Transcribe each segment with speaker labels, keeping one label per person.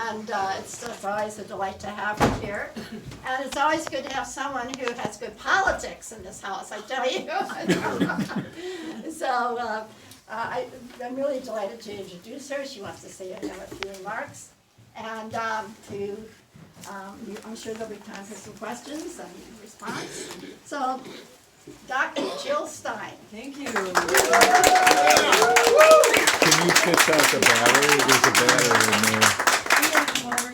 Speaker 1: And it's always a delight to have you here. And it's always good to have someone who has good politics in this house, I tell you. So I'm really delighted to introduce her. She wants to say a few remarks. And I'm sure there'll be time for some questions and response. So, Dr. Jill Stein.
Speaker 2: Thank you.
Speaker 3: Can you pitch out the battery? There's a battery in there.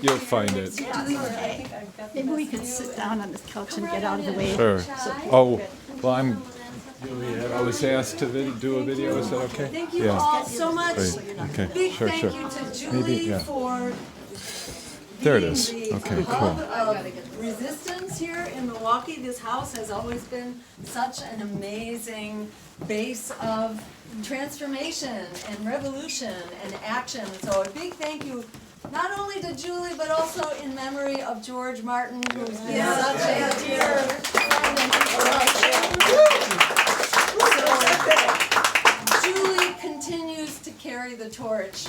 Speaker 3: You'll find it.
Speaker 1: Yeah, okay. Maybe we could sit down on this couch and get out of the way.
Speaker 3: Sure. Oh, well, I was asked to do a video. Is that okay?
Speaker 2: Thank you all so much.
Speaker 3: Great. Okay.
Speaker 2: Big
Speaker 3: Sure,
Speaker 2: thank
Speaker 3: sure.
Speaker 2: you to Julie for
Speaker 3: There it
Speaker 2: being
Speaker 3: is.
Speaker 2: the
Speaker 3: Okay,
Speaker 2: hub
Speaker 3: cool.
Speaker 2: of resistance here in Milwaukee. This house has always been such an amazing base of transformation and revolution and action. So a big thank you not only to Julie, but also in memory of George Martin, who's been such a dear friend and inspiration. Julie continues to carry the torch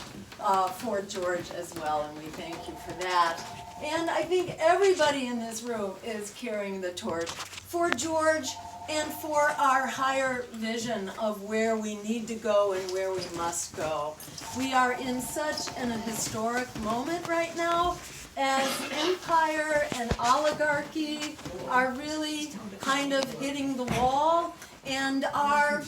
Speaker 2: for George as well, and we thank you for that. And I think everybody in this room is carrying the torch for George and for our higher vision of where we need to go and where we must go. We are in such an historic moment right now as empire and oligarchy are really kind of hitting the wall and are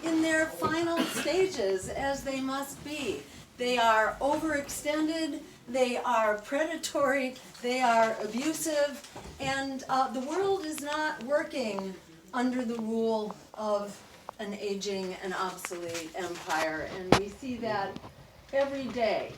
Speaker 2: in their final stages, as they must be. They are overextended, they are predatory, they are abusive, and the world is not working under the rule of an aging and obsolete empire, and we see that every day.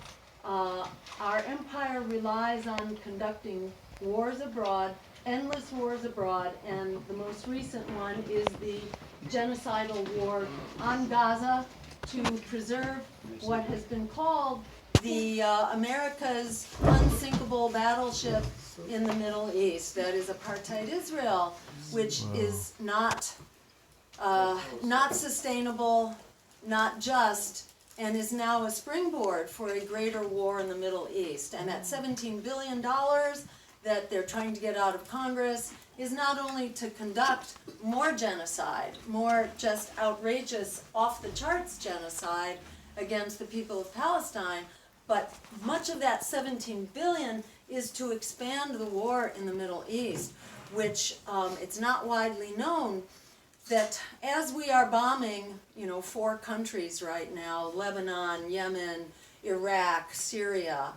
Speaker 2: Our empire relies on conducting wars abroad, endless wars abroad, and the most recent one is the genocidal war on Gaza to preserve what has been called the America's unsinkable battleship in the Middle East. That is apartheid Israel, which is not sustainable, not just, and is now a springboard for a greater war in the Middle East. And that $17 billion that they're trying to get out of Congress is not only to conduct more genocide, more just outrageous, off-the-charts genocide against the people of Palestine, but much of that $17 billion is to expand the war in the Middle East, which it's not widely known that as we are bombing, 4 countries right now, Lebanon, Yemen, Iraq, Syria,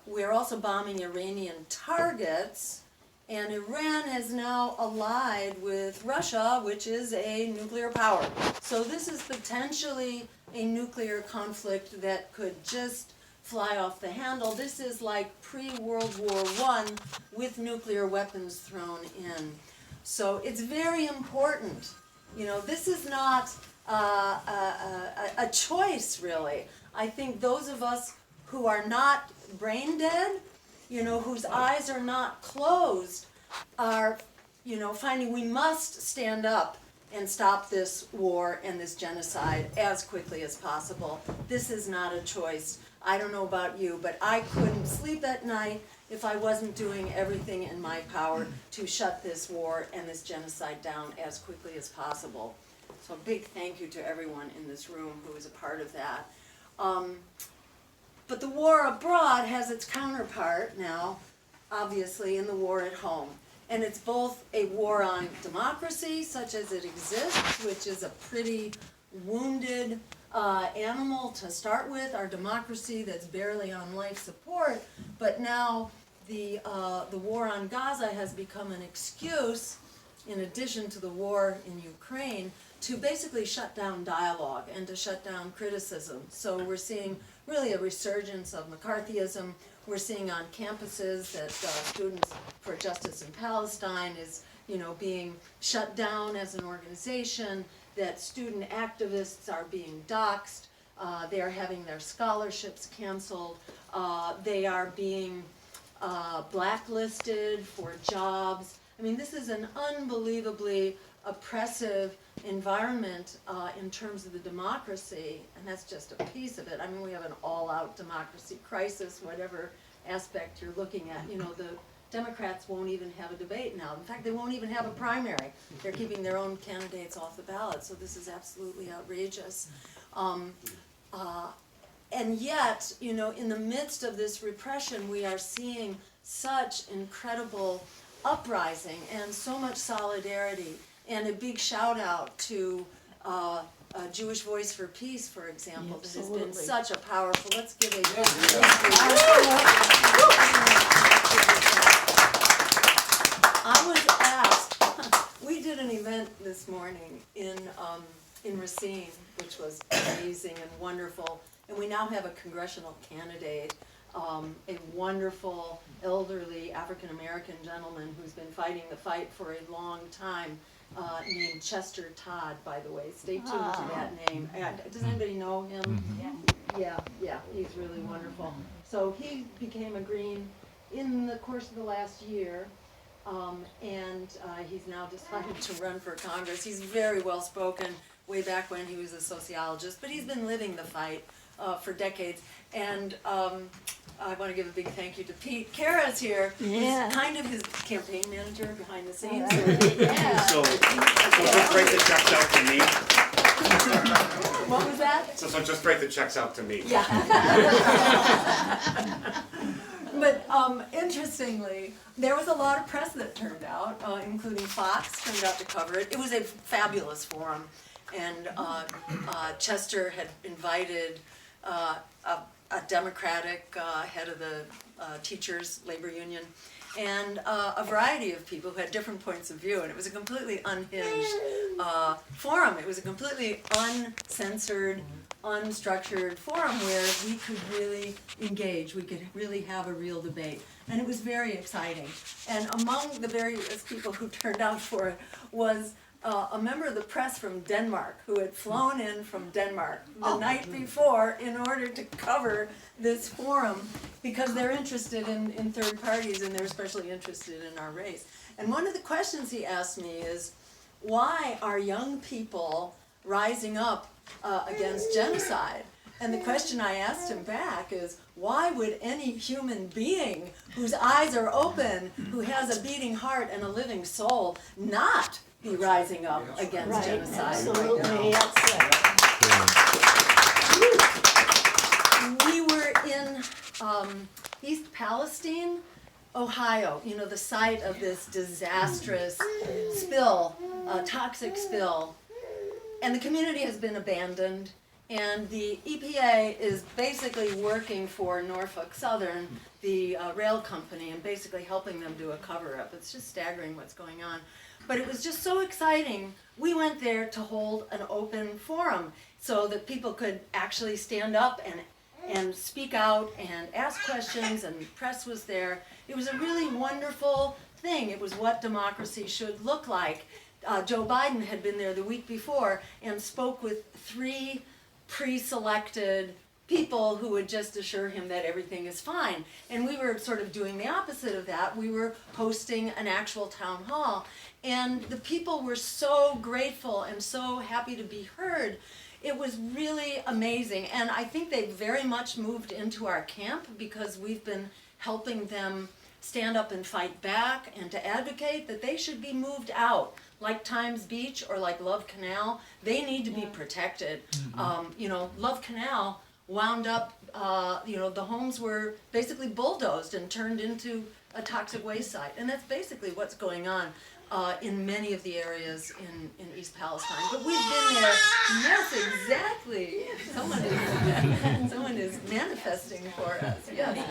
Speaker 2: we're also bombing Iranian targets, and Iran has now allied with Russia, which is a nuclear power. So this is potentially a nuclear conflict that could just fly off the handle. This is like pre-World War I with nuclear weapons thrown in. So it's very important. This is not a choice, really. I think those of us who are not brain dead, whose eyes are not closed, are, finding we must stand up and stop this war and this genocide as quickly as possible. This is not a choice. I don't know about you, but I couldn't sleep at night if I wasn't doing everything in my power to shut this war and this genocide down as quickly as possible. So a big thank you to everyone in this room who is a part of that. But the war abroad has its counterpart now, obviously, in the war at home. And it's both a war on democracy, such as it exists, which is a pretty wounded animal to start with, our democracy that's barely on life support, but now the war on Gaza has become an excuse, in addition to the war in Ukraine, to basically shut down dialogue and to shut down criticism. So we're seeing really a resurgence of McCarthyism. We're seeing on campuses that Students for Justice in Palestine is, being shut down as an organization, that student activists are being doxxed, they are having their scholarships canceled, they are being blacklisted for jobs. I mean, this is an unbelievably oppressive environment in terms of the democracy, and that's just a piece of it. I mean, we have an all-out democracy crisis, whatever aspect you're looking at. You know, the Democrats won't even have a debate now. In fact, they won't even have a primary. They're keeping their own candidates off the ballot, so this is absolutely outrageous. And yet, you know, in the midst of this repression, we are seeing such incredible uprising and so much solidarity. And a big shout out to Jewish Voice for Peace, for example, that has been such a powerful, let's give a I was asked, we did an event this morning in Racine, which was amazing and wonderful, and we now have a congressional candidate, a wonderful elderly African-American gentleman who's been fighting the fight for a long time, named Chester Todd, by the way. Stay tuned to that name. Does anybody know him? Yeah, he's really wonderful. So he became a Green in the course of the last year, and he's now decided to run for Congress. He's very well spoken way back when he was a sociologist, but he's been living the fight for decades. And I want to give a big thank you to Pete. Kara's here.
Speaker 1: Yeah.
Speaker 2: He's kind of his campaign manager behind the scenes.
Speaker 1: Yeah.
Speaker 4: So just write the checks out to me.
Speaker 2: What was that?
Speaker 4: So just write the checks out to me.
Speaker 2: Yeah. But interestingly, there was a lot of press that turned out, including Fox turned out to cover it. It was a fabulous forum, and Chester had invited a Democratic head of the teachers' labor union, and a variety of people who had different points of view, and it was a completely unhinged forum. It was a completely uncensored, unstructured forum where we could really engage, we could really have a real debate, and it was very exciting. And among the various people who turned out for it was a member of the press from Denmark who had flown in from Denmark the night before in order to cover this forum because they're interested in third parties, and they're especially interested in our race. And one of the questions he asked me is, why are young people rising up against genocide? And the question I asked him back is, why would any human being whose eyes are open, who has a beating heart and a living soul, not be rising up against genocide?
Speaker 1: Absolutely, that's it.
Speaker 2: We were in East Palestine, Ohio, you know, the site of this disastrous spill, toxic spill. And the community has been abandoned, and the EPA is basically working for Norfolk Southern, the rail company, and basically helping them do a cover-up. It's just staggering what's going on. But it was just so exciting. We went there to hold an open forum so that people could actually stand up and speak out and ask questions, and the press was there. It was a really wonderful thing. It was what democracy should look like. Joe Biden had been there the week before and spoke with 3 pre-selected people who would just assure him that everything is fine. And we were sort of doing the opposite of that. We were hosting an actual town hall. And the people were so grateful and so happy to be heard. It was really amazing. And I think they very much moved into our camp because we've been helping them stand up and fight back and to advocate that they should be moved out. Like Times Beach or like Love Canal, they need to be protected. You know, Love Canal wound up, you know, the homes were basically bulldozed and turned into a toxic waste site. And that's basically what's going on in many of the areas in East Palestine. But we've been there. Yes, exactly. Someone is manifesting for us. Yes.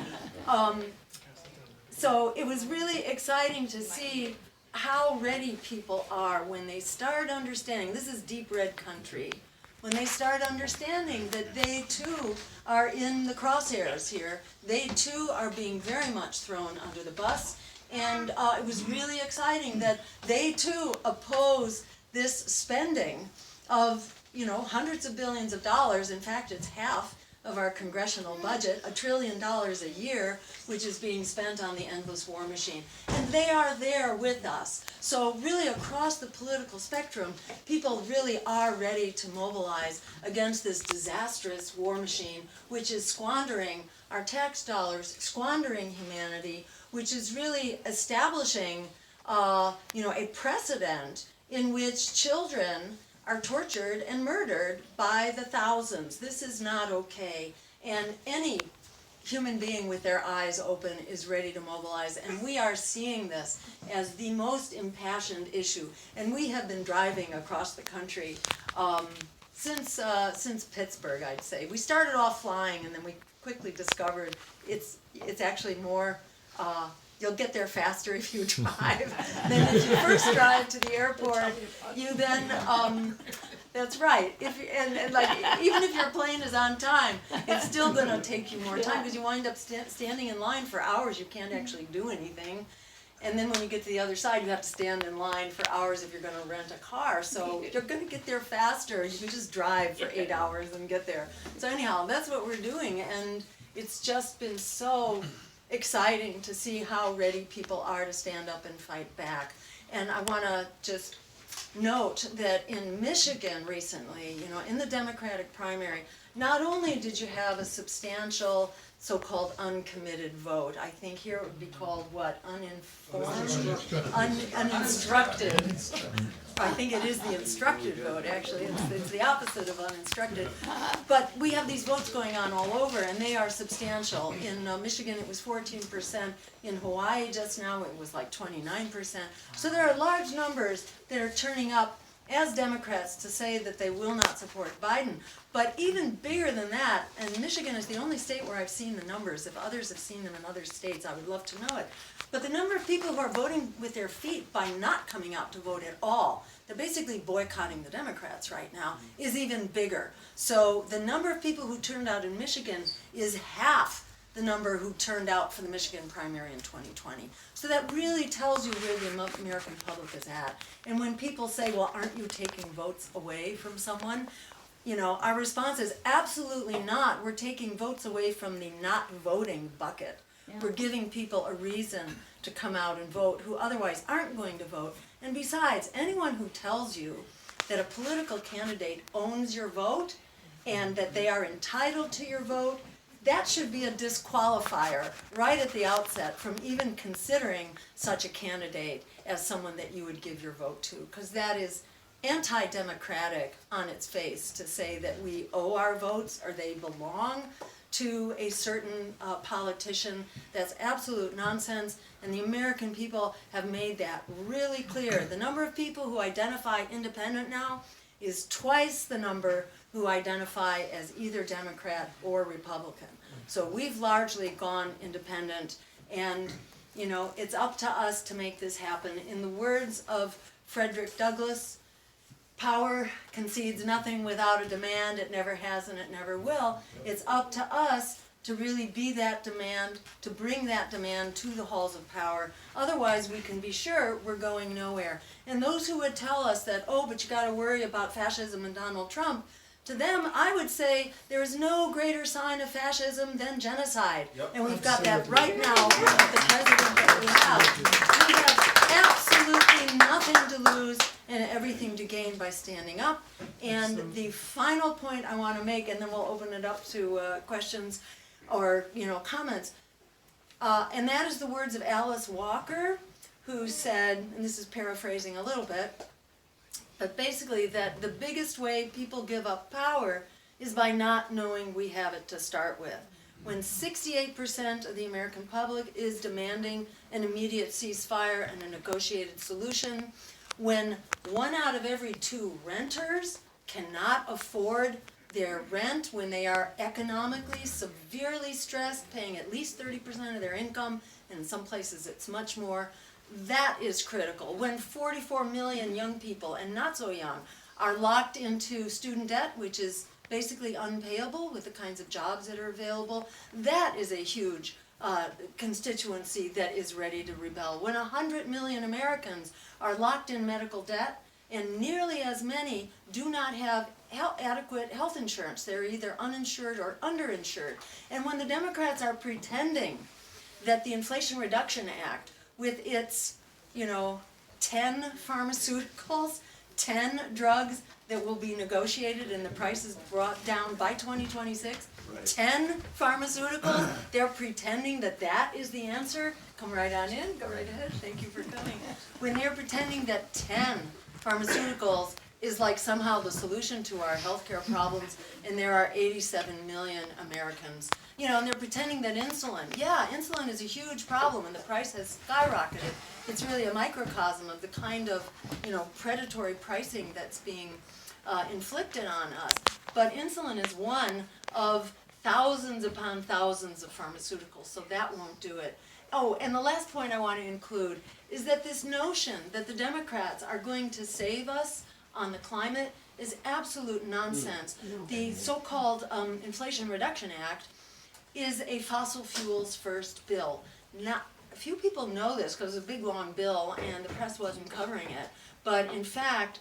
Speaker 2: So it was really exciting to see how ready people are when they start understanding, this is deep red country, when they start understanding that they too are in the crosshairs here, they too are being very much thrown under the bus, and it was really exciting that they too oppose this spending of, you know, hundreds of billions of dollars. In fact, it's half of our congressional budget, $1 trillion a year, which is being spent on the endless war machine. And they are there with us. So really across the political spectrum, people really are ready to mobilize against this disastrous war machine, which is squandering our tax dollars, squandering humanity, which is really establishing a precedent in which children are tortured and murdered by the thousands. This is not okay. And any human being with their eyes open is ready to mobilize. And we are seeing this as the most impassioned issue. And we have been driving across the country since Pittsburgh, I'd say. We started off flying, and then we quickly discovered it's actually more, you'll get there faster if you drive than if you first drive to the airport. You then, that's right. And like even if your plane is on time, it's still going to take you more time because you wind up standing in line for hours. You can't actually do anything. And then when you get to the other side, you have to stand in line for hours if you're going to rent a car. So you're going to get there faster. You can just drive for 8 hours and get there. So anyhow, that's what we're doing, and it's just been so exciting to see how ready people are to stand up and fight back. And I want to just note that in Michigan recently, in the Democratic primary, not only did you have a substantial so-called uncommitted vote, I think here it would be called what? Uninformed? Uninstructed. I think it is the instructed vote, actually. It's the opposite of uninstructed. But we have these votes going on all over, and they are substantial. In Michigan, it was 14%. In Hawaii, just now, it was like 29%. So there are large numbers that are turning up as Democrats to say that they will not support Biden. But even bigger than that, and Michigan is the only state where I've seen the numbers. If others have seen them in other states, I would love to know it. But the number of people who are voting with their feet by not coming out to vote at all, they're basically boycotting the Democrats right now, is even bigger. So the number of people who turned out in Michigan is half the number who turned out for the Michigan primary in 2020. So that really tells you where the American public is at. And when people say, well, aren't you taking votes away from someone? Our response is absolutely not. We're taking votes away from the not voting bucket. Yeah. We're giving people a reason to come out and vote who otherwise aren't going to vote. And besides, anyone who tells you that a political candidate owns your vote and that they are entitled to your vote, that should be a disqualifier right at the outset from even considering such a candidate as someone that you would give your vote to, because that is anti-democratic on its face to say that we owe our votes or they belong to a certain politician. That's absolute nonsense, and the American people have made that really clear. The number of people who identify independent now is twice the number who identify as either Democrat or Republican. So we've largely gone independent, and it's up to us to make this happen. In the words of Frederick Douglass, power concedes nothing without a demand. It never has and it never will. It's up to us to really be that demand, to bring that demand to the halls of power. Otherwise, we can be sure we're going nowhere. And those who would tell us that, oh, but you got to worry about fascism and Donald Trump, to them, I would say there is no greater sign of fascism than genocide. Yep. And we've got that right now with the president that we have. We have absolutely nothing to lose and everything to gain by standing up. And the final point I want to make, and then we'll open it up to questions or comments, and that is the words of Alice Walker, who said, and this is paraphrasing a little bit, but basically that the biggest way people give up power is by not knowing we have it to start with. When 68% of the American public is demanding an immediate ceasefire and a negotiated solution, when 1 out of every 2 renters cannot afford their rent, when they are economically severely stressed, paying at least 30% of their income, and in some places it's much more, that is critical. When 44 million young people, and not so young, are locked into student debt, which is basically unpayable with the kinds of jobs that are available, that is a huge constituency that is ready to rebel. When 100 million Americans are locked in medical debt and nearly as many do not have adequate health insurance. They're either uninsured or underinsured. And when the Democrats are pretending that the Inflation Reduction Act, with its, 10 pharmaceuticals, 10 drugs that will be negotiated and the prices brought down by 2026, 10 pharmaceuticals, they're pretending that that is the answer. Come right on in, go right ahead, thank you for coming. When they're pretending that 10 pharmaceuticals is like somehow the solution to our healthcare problems, and there are 87 million Americans, and they're pretending that insulin is a huge problem and the price has skyrocketed. It's really a microcosm of the kind of, predatory pricing that's being inflicted on us. But insulin is one of thousands upon thousands of pharmaceuticals, so that won't do it. Oh, and the last point I want to include is that this notion that the Democrats are going to save us on the climate is absolute nonsense. The so-called Inflation Reduction Act is a fossil fuels first bill. Not, a few people know this because it's a big long bill and the press wasn't covering it, but in fact,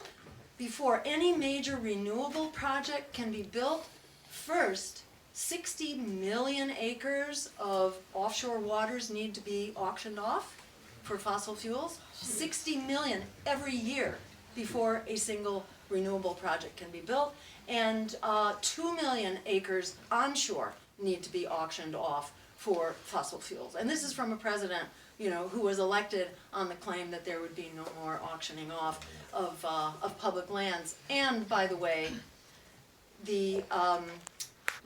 Speaker 2: before any major renewable project can be built, first 60 million acres of offshore waters need to be auctioned off for fossil fuels. 60 million every year before a single renewable project can be built. And 2 million acres onshore need to be auctioned off for fossil fuels. And this is from a president, who was elected on the claim that there would be no more auctioning off of public lands. And by the way, the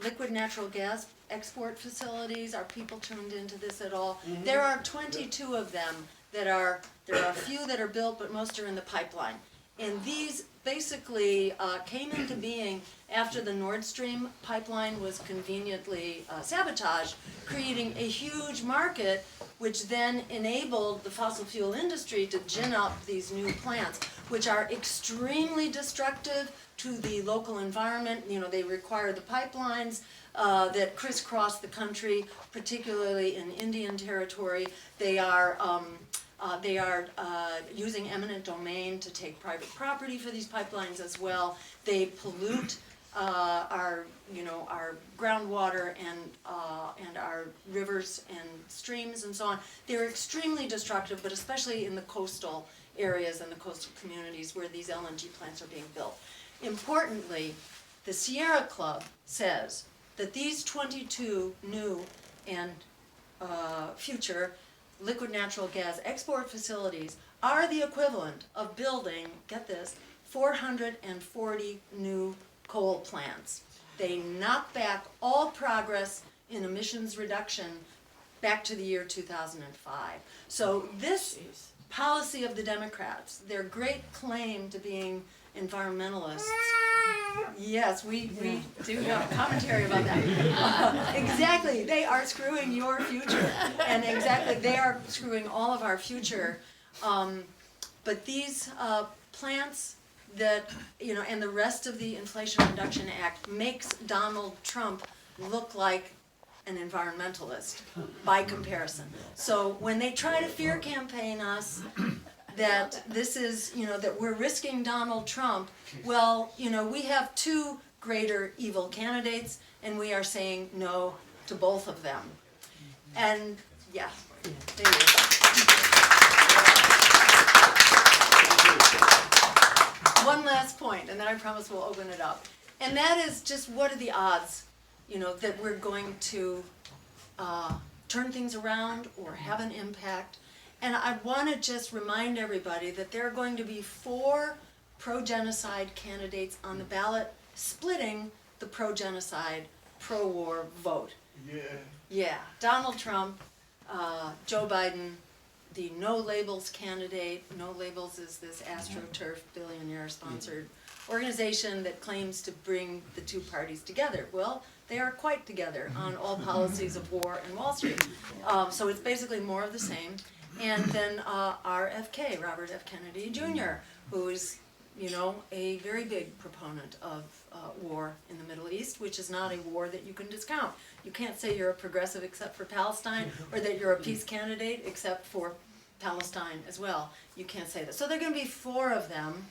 Speaker 2: liquid natural gas export facilities, are people tuned into this at all? There are 22 of them there are a few that are built, but most are in the pipeline. And these basically came into being after the Nord Stream pipeline was conveniently sabotaged, creating a huge market, which then enabled the fossil fuel industry to gin up these new plants, which are extremely destructive to the local environment. They require the pipelines that crisscross the country, particularly in Indian territory. They are using eminent domain to take private property for these pipelines as well. They pollute our groundwater and our rivers and streams and so on. They're extremely destructive, but especially in the coastal areas and the coastal communities where these LNG plants are being built. Importantly, the Sierra Club says that these 22 new and future liquid natural gas export facilities are the equivalent of building, get this, 440 new coal plants. They knock back all progress in emissions reduction back to the year 2005. So this policy of the Democrats, their great claim to being environmentalists, yes, we do have a commentary about that. Exactly, they are screwing your future, and exactly, they are screwing all of our future. But these plants that, and the rest of the Inflation Reduction Act makes Donald Trump look like an environmentalist by comparison. So when they try to fear campaign us, that this is, that we're risking Donald Trump, well, we have two greater evil candidates, and we are saying no to both of them. And, yeah, there you go. One last point, and then I promise we'll open it up. And that is just, what are the odds, that we're going to turn things around or have an impact? And I want to just remind everybody that there are going to be 4 pro-genocide candidates on the ballot, splitting the pro-genocide, pro-war vote. Yeah, Donald Trump, Joe Biden, the No Labels candidate. No Labels is this AstroTurf billionaire-sponsored organization that claims to bring the two parties together. Well, they are quite together on all policies of war and Wall Street. So it's basically more of the same. And then RFK, Robert F. Kennedy Jr., who is, a very big proponent of war in the Middle East, which is not a war that you can discount. You can't say you're a progressive except for Palestine, or that you're a peace candidate except for Palestine as well. You can't say that. So there are going to be 4 of them.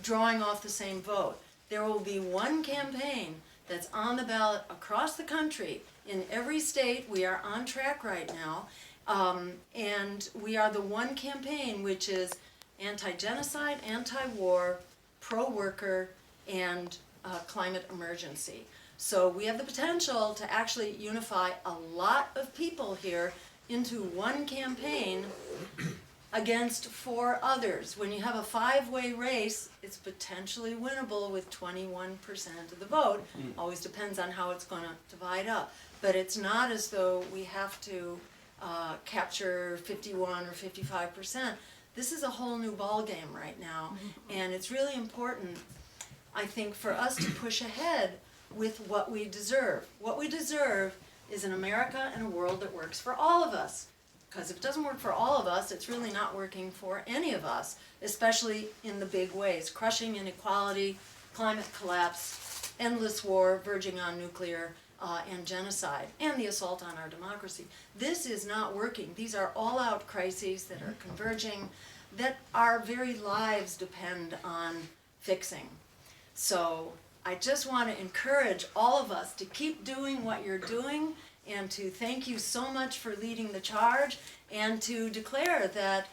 Speaker 2: drawing off the same vote. There will be one campaign that's on the ballot across the country. In every state, we are on track right now, and we are the one campaign which is anti-genocide, anti-war, pro-worker, and climate emergency. So we have the potential to actually unify a lot of people here into one campaign against 4 others. When you have a 5-way race, it's potentially winnable with 21% of the vote. Always depends on how it's going to divide up. But it's not as though we have to capture 51 or 55%. This is a whole new ballgame right now, and it's really important, I think, for us to push ahead with what we deserve. What we deserve is an America and a world that works for all of us. Because if it doesn't work for all of us, it's really not working for any of us, especially in the big ways. Crushing inequality, climate collapse, endless war verging on nuclear and genocide, and the assault on our democracy. This is not working. These are all-out crises that are converging, that our very lives depend on fixing. So I just want to encourage all of us to keep doing what you're doing, and to thank you so much for leading the charge, and to declare that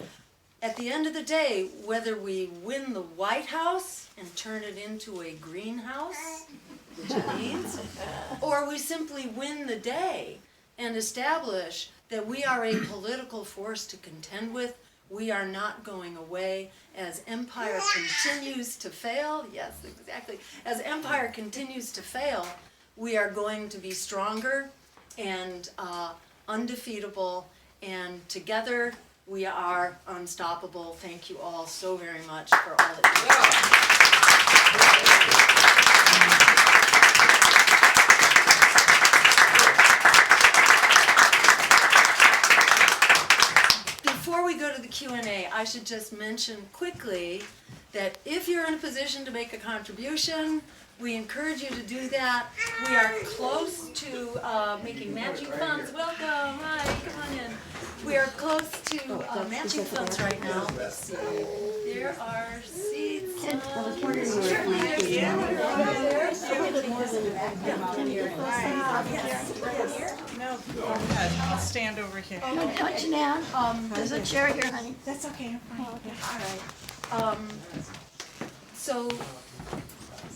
Speaker 2: at the end of the day, whether we win the White House and turn it into a greenhouse, which it needs, or we simply win the day and establish that we are a political force to contend with, we are not going away. As empire continues to fail, yes, exactly, as empire continues to fail, we are going to be stronger and undefeatable, and together we are unstoppable. Thank you all so very much for all that you do. Before we go to the Q&A, I should just mention quickly that if you're in a position to make a contribution, we encourage you to do that. We are close to making matching funds. Welcome, hi, come on in. We are close to matching funds right now. Let's see. There are seats. Certainly there's
Speaker 5: No, go ahead. I'll stand over here.
Speaker 1: No touch now. There's a chair here, honey.
Speaker 5: That's okay, I'm fine.
Speaker 2: All right. So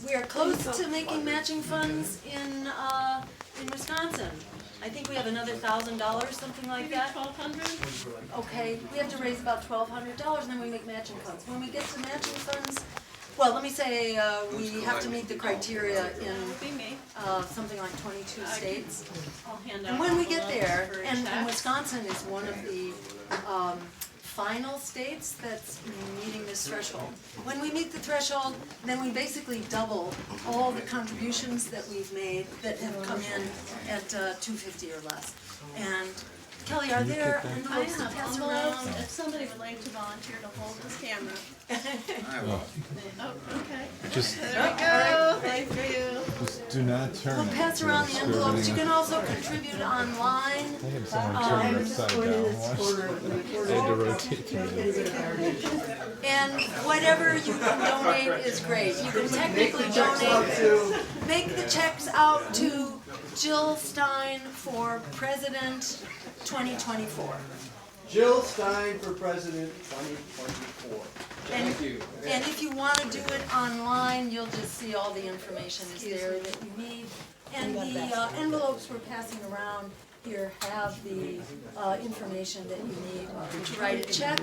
Speaker 2: we are close to making matching funds in Wisconsin. I think we have another $1,000, something like that. $1,200. Okay, we have to raise about $1,200, and then we make matching funds. When we get to matching funds, well, let me say we have to meet the criteria in something like 22 states. And when we get there, and Wisconsin is one of the final states that's meeting this threshold. When we meet the threshold, then we basically double all the contributions that we've made that have come in at $250 or less. And Kelly, are there envelopes to pass around?
Speaker 6: If somebody would like to volunteer to hold this camera.
Speaker 3: I will.
Speaker 6: Oh, okay.
Speaker 3: Just,
Speaker 6: There we go. Thank you.
Speaker 3: just do not turn
Speaker 2: We'll
Speaker 3: it.
Speaker 2: pass around the envelopes. You can also contribute online.
Speaker 3: I had someone turn it upside down once. They had to rotate to
Speaker 2: And whatever you can donate is great. You can technically donate. Make the checks out to Jill Stein for President 2024.
Speaker 7: Jill Stein for President 2024.
Speaker 2: Thank you. And if you want to do it online, you'll just see all the information is there that you need. And the envelopes we're passing around here have the information that you need to write a check.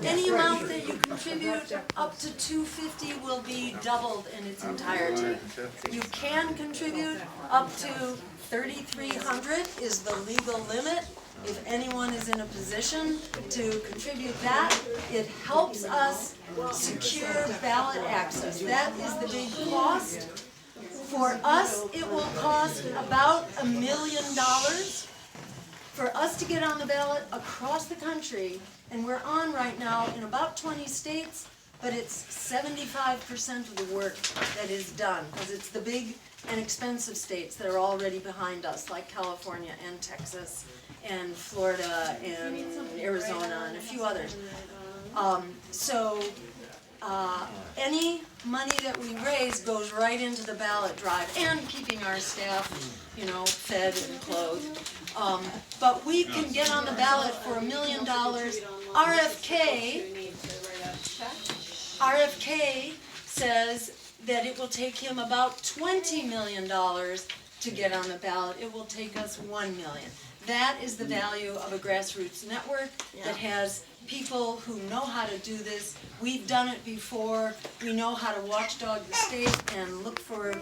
Speaker 2: Any amount that you contribute up to $250 will be doubled in its entirety. You can contribute up to $3,300 is the legal limit. If anyone is in a position to contribute that, it helps us secure ballot access. That is the big cost. For us, it will cost about $1 million for us to get on the ballot across the country, and we're on right now in about 20 states, but it's 75% of the work that is done, because it's the big and expensive states that are already behind us, like California and Texas and Florida and Arizona and a few others. So any money that we raise goes right into the ballot drive and keeping our staff, fed and clothed. But we can get on the ballot for $1 million. RFK says that it will take him about $20 million to get on the ballot. It will take us $1 million. That is the value of a grassroots network that has people who know how to do this. We've done it before. We know how to watchdog the state and look for,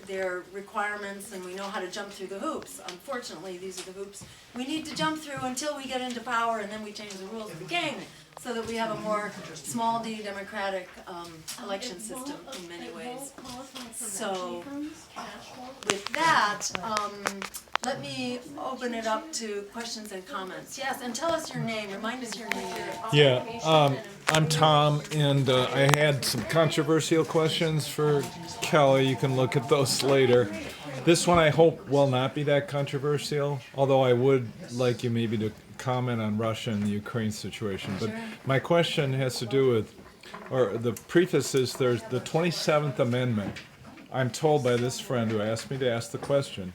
Speaker 2: their requirements, and we know how to jump through the hoops. Unfortunately, these are the hoops we need to jump through until we get into power, and then we change the rules of the game so that we have a more small d democratic election system in many ways. So with that, let me open it up to questions and comments. Yes, and tell us your name. Remind us your name.
Speaker 3: Yeah, I'm Tom, and I had some controversial questions for Kelly. You can look at those later. This one I hope will not be that controversial, although I would like you maybe to comment on Russia and the Ukraine situation. But my question has to do with, or the preface is, there's the 27th Amendment. I'm told by this friend who asked me to ask the question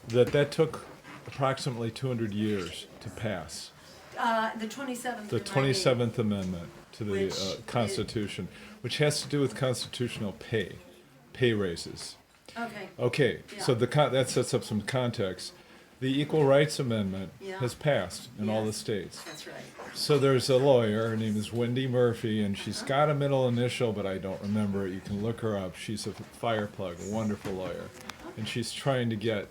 Speaker 3: that took approximately 200 years to pass.
Speaker 2: The 27th.
Speaker 3: The 27th Amendment to the
Speaker 2: Which
Speaker 3: Constitution, which has to do with constitutional pay raises.
Speaker 2: Okay.
Speaker 3: Okay, so that sets up some context. The Equal Rights Amendment has passed in all the
Speaker 2: Yes.
Speaker 3: states.
Speaker 2: That's right.
Speaker 3: So there's a lawyer, her name is Wendy Murphy, and she's got a middle initial, but I don't remember it. You can look her up. She's a fireplug, a wonderful lawyer. And she's trying to get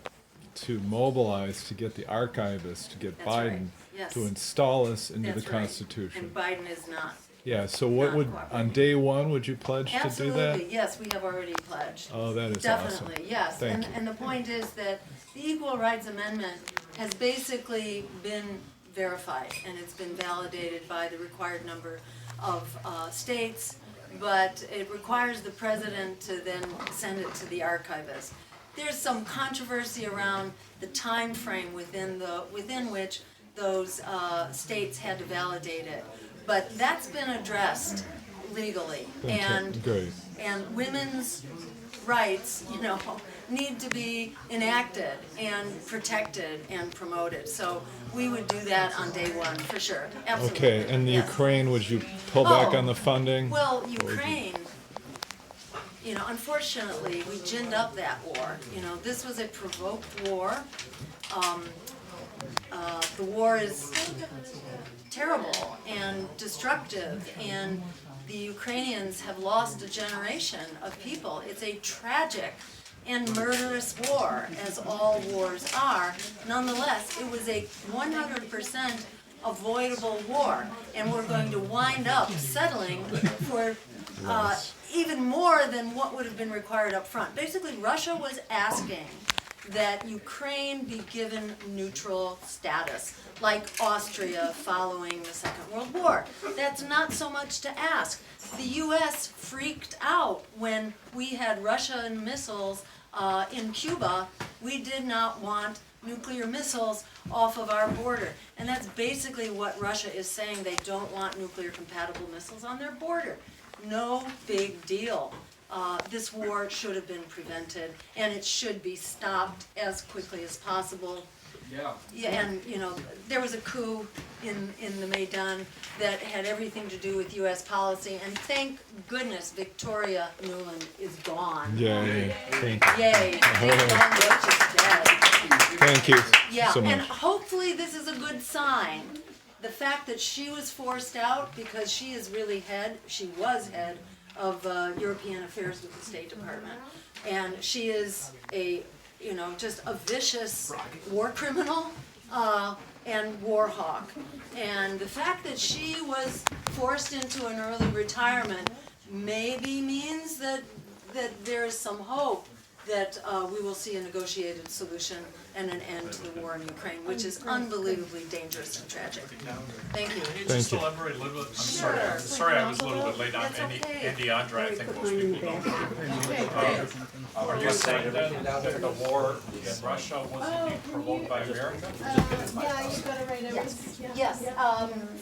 Speaker 3: mobilize to get the archivists, to get
Speaker 2: That's
Speaker 3: Biden
Speaker 2: right. Yes.
Speaker 3: to install us into
Speaker 2: That's
Speaker 3: the
Speaker 2: right.
Speaker 3: Constitution.
Speaker 2: And Biden is not.
Speaker 3: Yeah, so what
Speaker 2: Not
Speaker 3: would,
Speaker 2: cooperating.
Speaker 3: on day one, would you pledge to do that?
Speaker 2: Absolutely, yes, we have already pledged.
Speaker 3: Oh, that is awesome.
Speaker 2: Definitely, yes.
Speaker 3: Thank you.
Speaker 2: And the point is that the Equal Rights Amendment has basically been verified, and it's been validated by the required number of states, but it requires the president to then send it to the archivist. There's some controversy around the time frame within which those states had to validate it, but that's been addressed legally. And
Speaker 3: Great.
Speaker 2: and women's rights, need to be enacted and protected and promoted. So we would do that on day one, for sure, absolutely.
Speaker 3: Okay, and the
Speaker 2: Yes.
Speaker 3: Ukraine, would you pull back
Speaker 2: Oh,
Speaker 3: on the funding?
Speaker 2: Well,
Speaker 3: would you-
Speaker 2: Ukraine, unfortunately, we ginned up that war. This was a provoked war. The war is terrible and destructive, and the Ukrainians have lost a generation of people. It's a tragic and murderous war, as all wars are. Nonetheless, it was a 100% avoidable war, and we're going to wind up settling for even more than what would have been required up front. Basically, Russia was asking that Ukraine be given neutral status, like Austria following the Second World War. That's not so much to ask. The U.S. freaked out when we had Russian missiles in Cuba. We did not want nuclear missiles off of our border. And that's basically what Russia is saying. They don't want nuclear compatible missiles on their border. No big deal. This war should have been prevented, and it should be stopped as quickly as possible. Yeah, and there was a coup in the Maidan that had everything to do with U.S. policy, and thank goodness Victoria Nuland is gone.
Speaker 3: Yeah, thank you.
Speaker 2: Yay, Dick Von Dutch is dead.
Speaker 3: Thank you
Speaker 2: Yeah,
Speaker 3: so
Speaker 2: and
Speaker 3: much.
Speaker 2: hopefully this is a good sign. The fact that she was forced out, because she is really she was head of European affairs with the State Department. And she is just a vicious war criminal and war hawk. And the fact that she was forced into an early retirement maybe means that there is some hope that we will see a negotiated solution and an end to the war in Ukraine, which is unbelievably dangerous and tragic. Thank you.
Speaker 8: Can you
Speaker 3: Thank
Speaker 8: just
Speaker 3: you.
Speaker 8: elaborate a little bit? I'm
Speaker 2: Sure.
Speaker 8: sorry I was a little bit late. I'm
Speaker 2: That's
Speaker 8: Andy,
Speaker 2: okay.
Speaker 8: Andy Andre, I think most people don't know. Are you saying then that the war in Russia was indeed provoked by America?
Speaker 6: Yeah, you got it right.
Speaker 2: Yes,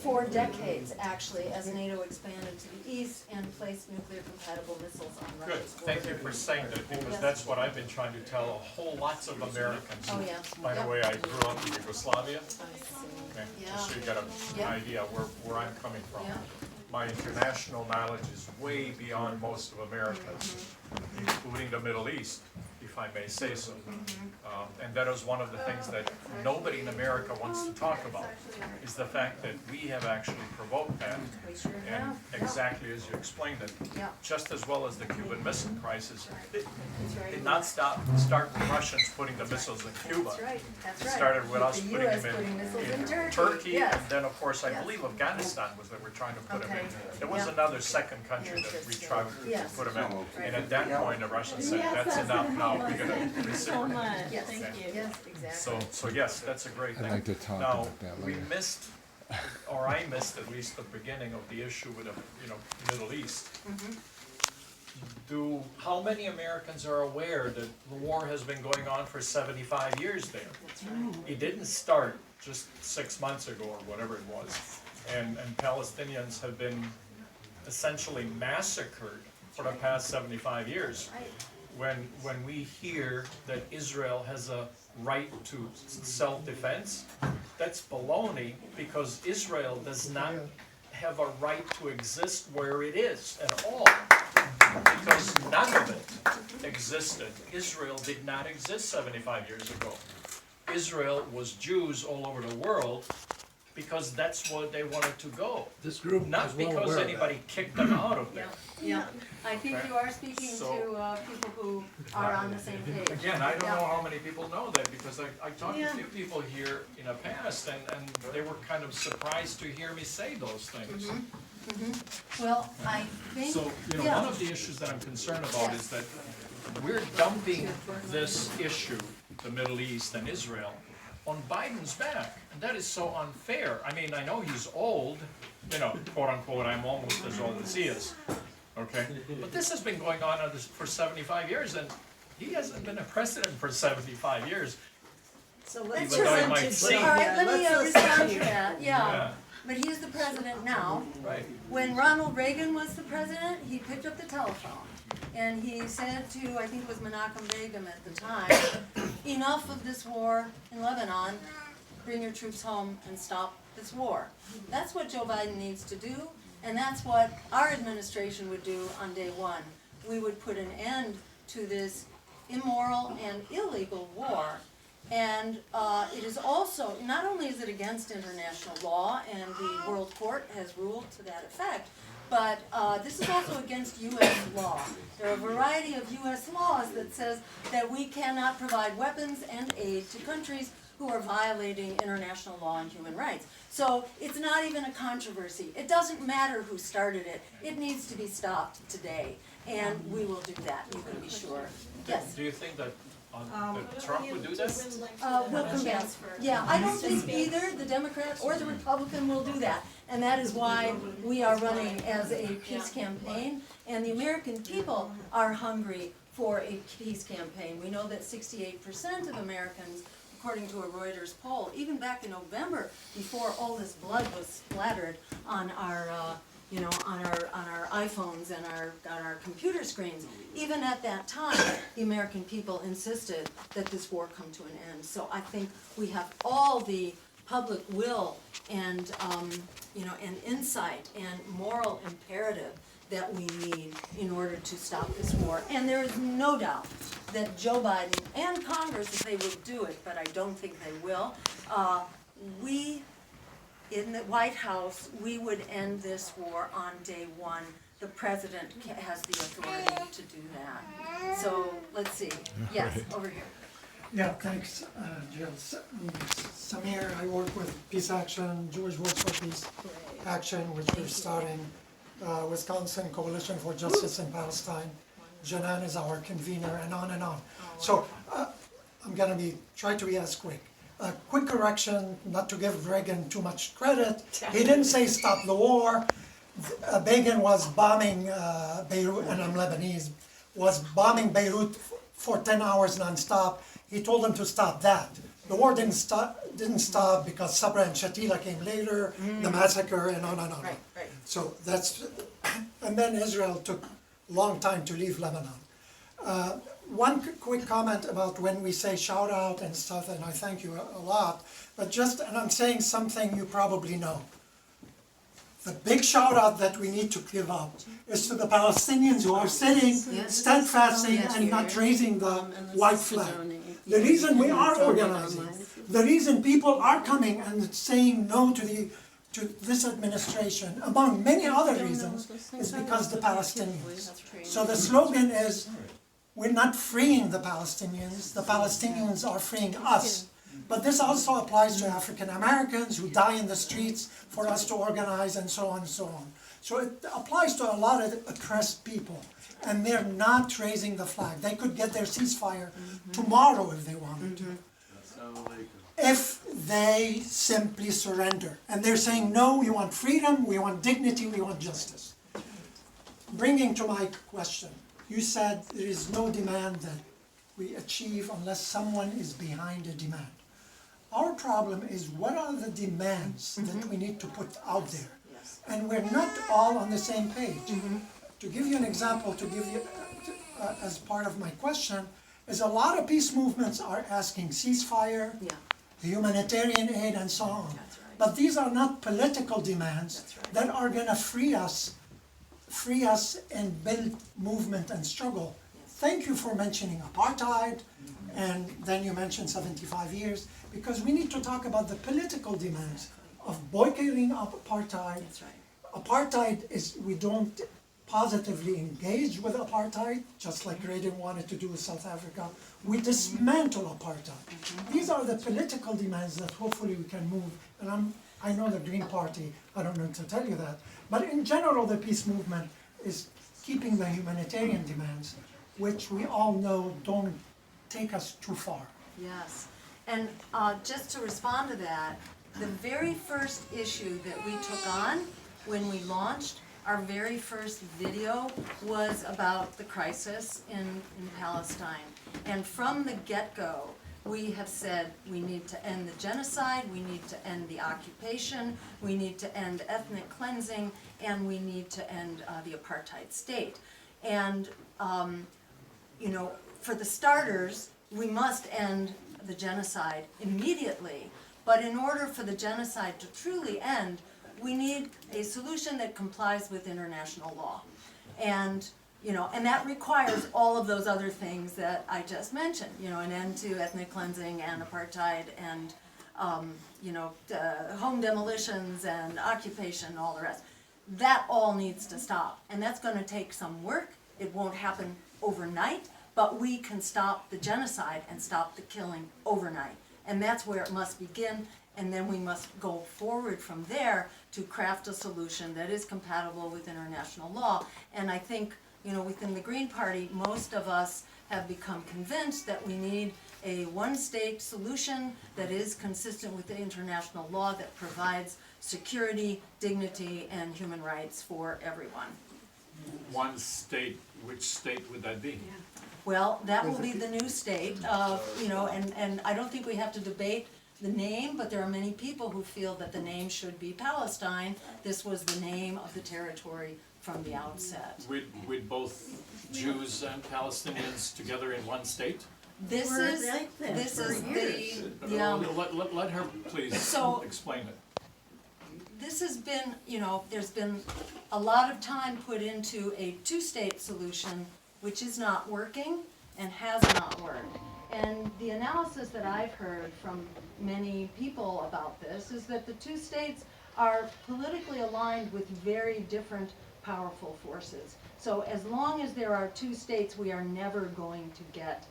Speaker 2: for decades, actually, as NATO expanded to the east and placed nuclear compatible missiles on
Speaker 8: Good,
Speaker 2: Russia's
Speaker 8: thank you
Speaker 2: border.
Speaker 8: for saying that, because that's what I've been trying to tell a whole lots of Americans.
Speaker 2: Oh, yeah.
Speaker 8: By the
Speaker 2: Yep.
Speaker 8: way, I grew up in Yugoslavia,
Speaker 2: I see.
Speaker 8: okay,
Speaker 2: Yeah.
Speaker 8: just so you get an
Speaker 2: Yeah.
Speaker 8: idea where I'm coming from.
Speaker 2: Yeah.
Speaker 8: My international knowledge is way beyond most of Americans, including the Middle East, if I may say so. And that is one of the things that nobody in America wants to talk about, is the fact that we have actually provoked that.
Speaker 2: We sure
Speaker 8: And
Speaker 2: have.
Speaker 8: exactly as you explained it,
Speaker 2: Yeah.
Speaker 8: just as well as the Cuban Missile Crisis, it
Speaker 2: That's right.
Speaker 8: did not start the Russians putting the missiles in Cuba.
Speaker 2: That's right, that's
Speaker 8: It
Speaker 2: right.
Speaker 8: started with us
Speaker 2: The
Speaker 8: putting
Speaker 2: US
Speaker 8: them
Speaker 2: putting missiles in
Speaker 8: in
Speaker 2: Turkey,
Speaker 8: Turkey,
Speaker 2: yes.
Speaker 8: and then, of course, I
Speaker 2: Yes.
Speaker 8: believe Afghanistan was that we're trying to put them
Speaker 2: Okay.
Speaker 8: in. There was
Speaker 2: Yeah.
Speaker 8: another second country that we tried to
Speaker 2: Yes.
Speaker 8: put them in.
Speaker 2: Right.
Speaker 8: And at that point, the Russians said, that's enough, now we're gonna
Speaker 6: So
Speaker 8: reciprocate.
Speaker 6: much,
Speaker 2: Yes.
Speaker 6: thank you.
Speaker 2: Yes, exactly.
Speaker 8: So yes, that's a great thing.
Speaker 3: I'd like to talk
Speaker 8: Now,
Speaker 3: about that
Speaker 8: we
Speaker 3: later.
Speaker 8: missed, or I missed at least the beginning of the issue with the, Middle East. How many Americans are aware that the war has been going on for 75 years there? It didn't start just 6 months ago or whatever it was. And Palestinians have been essentially massacred for the past 75 years. When we hear that Israel has a right to self-defense, that's baloney, because Israel does not have a right to exist where it is at all. Because none of it existed. Israel did not exist 75 years ago. Israel was Jews all over the world because that's where they wanted to go.
Speaker 7: This group
Speaker 8: Not
Speaker 7: is well
Speaker 8: because
Speaker 7: aware of
Speaker 8: anybody kicked them out of there.
Speaker 2: Yeah, I think you are speaking
Speaker 8: So-
Speaker 2: to people who are on the same page.
Speaker 8: Again, I don't
Speaker 2: Yeah.
Speaker 8: know how many people know that, because I talked to a few people here in the past, and they were kind of surprised to hear me say those things.
Speaker 2: Well, I think,
Speaker 8: So,
Speaker 2: yeah.
Speaker 8: one of the issues that I'm concerned about is that we're dumping this issue, the Middle East and Israel, on Biden's back, and that is so unfair. I mean, I know he's old, quote unquote, I'm almost as old as he is, okay? But this has been going on for 75 years, and he hasn't been a president for 75 years.
Speaker 6: So
Speaker 8: Even
Speaker 6: let's
Speaker 8: though he
Speaker 6: listen
Speaker 8: might
Speaker 6: to
Speaker 8: seem-
Speaker 2: All right, let me respond to
Speaker 6: you.
Speaker 2: that,
Speaker 8: Yeah.
Speaker 2: yeah. But he's the president now.
Speaker 8: Right.
Speaker 2: When Ronald Reagan was the president, he picked up the telephone and he said to, I think it was Menachem Begin at the time, enough of this war in Lebanon, bring your troops home and stop this war. That's what Joe Biden needs to do, and that's what our administration would do on day one. We would put an end to this immoral and illegal war. And it is also, not only is it against international law, and the World Court has ruled to that effect, but this is also against U.S. law. There are a variety of U.S. laws that says that we cannot provide weapons and aid to countries who are violating international law and human rights. So it's not even a controversy. It doesn't matter who started it. It needs to be stopped today, and we will do that, you can be sure. Yes?
Speaker 8: Do you think that Trump would do that?
Speaker 2: We'll come back. Yeah, I don't think either the Democrat or the Republican will do that. And that is why we are running as a peace campaign, and the American people are hungry for a peace campaign. We know that 68% of Americans, according to a Reuters poll, even back in November, before all this blood was splattered on our on our iPhones and on our computer screens, even at that time, the American people insisted that this war come to an end. So I think we have all the public will and and insight and moral imperative that we need in order to stop this war. And there is no doubt that Joe Biden and Congress, that they will do it, but I don't think they will. We in the White House, we would end this war on day one. The president has the authority to do that. So, let's see. Yes, over here.
Speaker 9: Yeah, thanks, Jill. Samir, I work with Peace Action, Jewish Works for Peace Action, which we're starting, Wisconsin Coalition for Justice in Palestine. Janan is our convener, and on and on. So, I'm gonna try to be as quick. A quick correction, not to give Reagan too much credit. He didn't say stop the war. Begin was bombing Beirut, and I'm Lebanese, was bombing Beirut for 10 hours nonstop. He told them to stop that. The war didn't stop because Sabra and Shatila came later, the massacre, and on and on.
Speaker 5: Right.
Speaker 9: So that's, and then Israel took a long time to leave Lebanon. One quick comment about when we say shout out and stuff, and I thank you a lot, but and I'm saying something you probably know. The big shout out that we need to give out is to the Palestinians who are sitting, steadfasting, and not raising the white flag. The reason we are organizing, the reason people are coming and saying no to this administration, among many other reasons, is because the Palestinians. So the slogan is, we're not freeing the Palestinians are freeing us. But this also applies to African Americans who die in the streets for us to organize and so on and so on. So it applies to a lot of oppressed people, and they're not raising the flag. They could get their ceasefire tomorrow if they wanted to. If they simply surrender. And they're saying, no, we want freedom, we want dignity, we want justice. Bringing to my question, you said there is no demand that we achieve unless someone is behind a demand. Our problem is, what are the demands that we need to put out there? And we're not all on the same page. To give you an example, to give you as part of my question, is a lot of peace movements are asking ceasefire, humanitarian aid, and so on. But these are not political demands that are going to free us and build movement and struggle. Thank you for mentioning apartheid, and then you mentioned 75 years, because we need to talk about the political demands of boycotting apartheid. Apartheid is, we don't positively engage with apartheid, just like Reagan wanted to do with South Africa. We dismantle apartheid. These are the political demands that hopefully we can move, and I know the Green Party, I don't know to tell you that, but in general the peace movement is keeping the humanitarian demands, which we all know don't take us too far.
Speaker 2: Yes, and just to respond to that, the very first issue that we took on when we launched, our very first video was about the crisis in Palestine. And from the get-go, we have said we need to end the genocide, we need to end the occupation, we need to end ethnic cleansing, and we need to end the apartheid state. And, you know, for the starters, we must end the genocide immediately. But in order for the genocide to truly end, we need a solution that complies with international law. And, you know, and that requires all of those other things that I just mentioned, you know, an end to ethnic cleansing and apartheid and, you know, home demolitions and occupation, all the rest. That all needs to stop. And that's going to take some work. It won't happen overnight, but we can stop the genocide and stop the killing overnight. And that's where it must begin. And then we must go forward from there to craft a solution that is compatible with international law. And I think, you know, within the Green Party, most of us have become convinced that we need a one-state solution that is consistent with the international law that provides security, dignity, and human rights for everyone.
Speaker 8: One state, which state would that be?
Speaker 2: Well, that will be the new state, you know, and I don't think we have to debate the name, but there are many people who feel that the name should be Palestine. This was the name of the territory from the outset.
Speaker 8: With both Jews and Palestinians together in one state?
Speaker 2: This
Speaker 6: We're
Speaker 2: is,
Speaker 6: like that
Speaker 2: this
Speaker 6: for
Speaker 2: is
Speaker 6: years.
Speaker 8: Let her please
Speaker 2: So-
Speaker 8: explain it.
Speaker 2: This has been, you know, there's been a lot of time put into a two-state solution, which is not working and has not worked. And the analysis that I've heard from many people about this is that the two states are politically aligned with very different powerful forces. So as long as there are two states, we are never going to get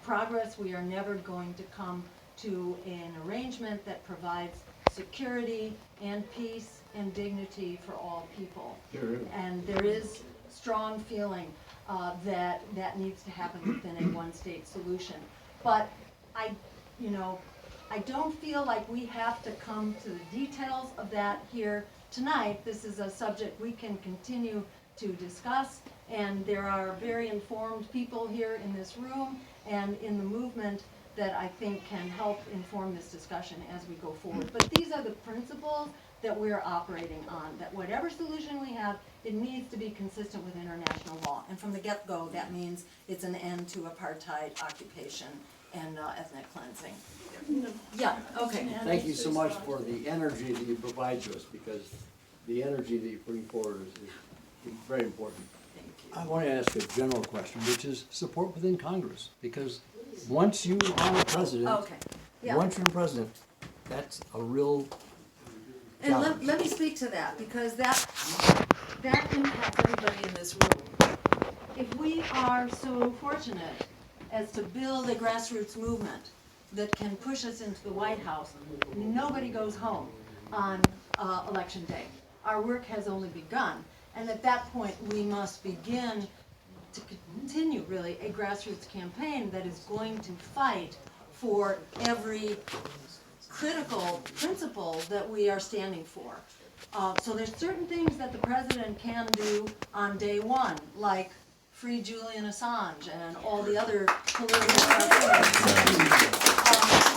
Speaker 2: progress. We are never going to come to an arrangement that provides security and peace and dignity for all people. And there is strong feeling that needs to happen within a one-state solution. But I don't feel like we have to come to the details of that here tonight. This is a subject we can continue to discuss, and there are very informed people here in this room and in the movement that I think can help inform this discussion as we go forward. But these are the principles that we're operating on, that whatever solution we have, it needs to be consistent with international law. And from the get-go, that means it's an end to apartheid, occupation, and ethnic cleansing. Yeah, okay.
Speaker 7: Thank you so much for the energy that you provide to us, because the energy that you bring forward is very important.
Speaker 2: Thank you.
Speaker 7: I want to ask a general question, which is support within Congress, because once you are president,
Speaker 2: Okay, yeah.
Speaker 7: once you're president, that's a real
Speaker 2: And
Speaker 7: challenge.
Speaker 2: let me speak to that, because that impacts everybody in this room. If we are so fortunate as to build a grassroots movement that can push us into the White House, nobody goes home on election day. Our work has only begun, and at that point, we must begin to continue really a grassroots campaign that is going to fight for every critical principle that we are standing for. So there's certain things that the president can do on day one, like free Julian Assange and all the other political prisoners.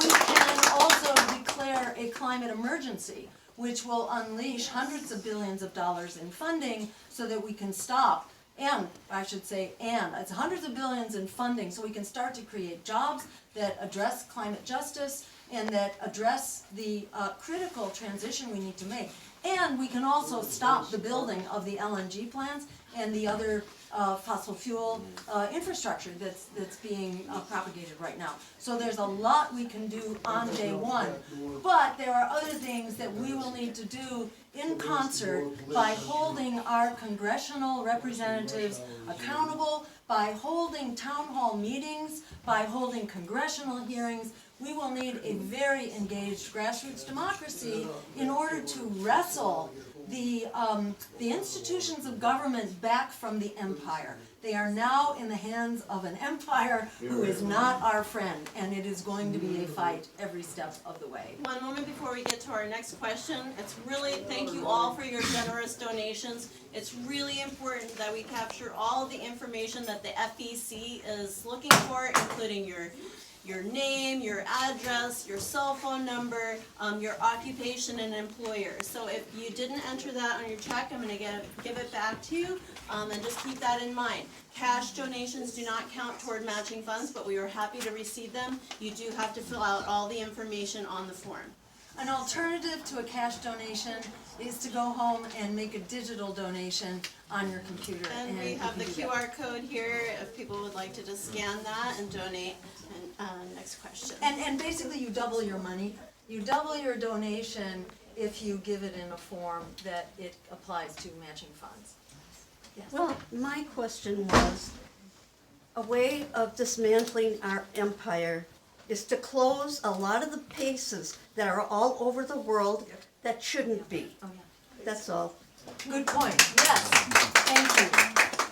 Speaker 2: We can also declare a climate emergency, which will unleash hundreds of billions of dollars in funding so that we can stop, and I should say, and it's hundreds of billions in funding so we can start to create jobs that address climate justice and that address the critical transition we need to make. And we can also stop the building of the LNG plants and the other fossil fuel infrastructure that's being propagated right now. So there's a lot we can do on day one, but there are other things that we will need to do in concert by holding our congressional representatives accountable, by holding town hall meetings, by holding congressional hearings. We will need a very engaged grassroots democracy in order to wrestle the institutions of government back from the empire. They are now in the hands of an empire who is not our friend, and it is going to be a fight every step of the way.
Speaker 6: One moment before we get to our next question. It's really, thank you all for your generous donations. It's really important that we capture all of the information that the FEC is looking for, including your name, your address, your cell phone number, your occupation and employer. So if you didn't enter that on your check, I'm gonna give it back to you, and just keep that in mind. Cash donations do not count toward matching funds, but we are happy to receive them. You do have to fill out all the information on the form.
Speaker 2: An alternative to a cash donation is to go home and make a digital donation on your computer.
Speaker 6: And we
Speaker 2: you
Speaker 6: have the
Speaker 2: can do that.
Speaker 6: QR code here if people would like to just scan that and donate. And next question.
Speaker 2: And basically you double your money. You double your donation if you give it in a form that it applies to matching funds. Yes.
Speaker 10: Well, my question was, a way of dismantling our empire is to close a lot of the bases that are all over the world that shouldn't be.
Speaker 2: Oh, yeah.
Speaker 10: That's all.
Speaker 2: Good point, yes, thank you.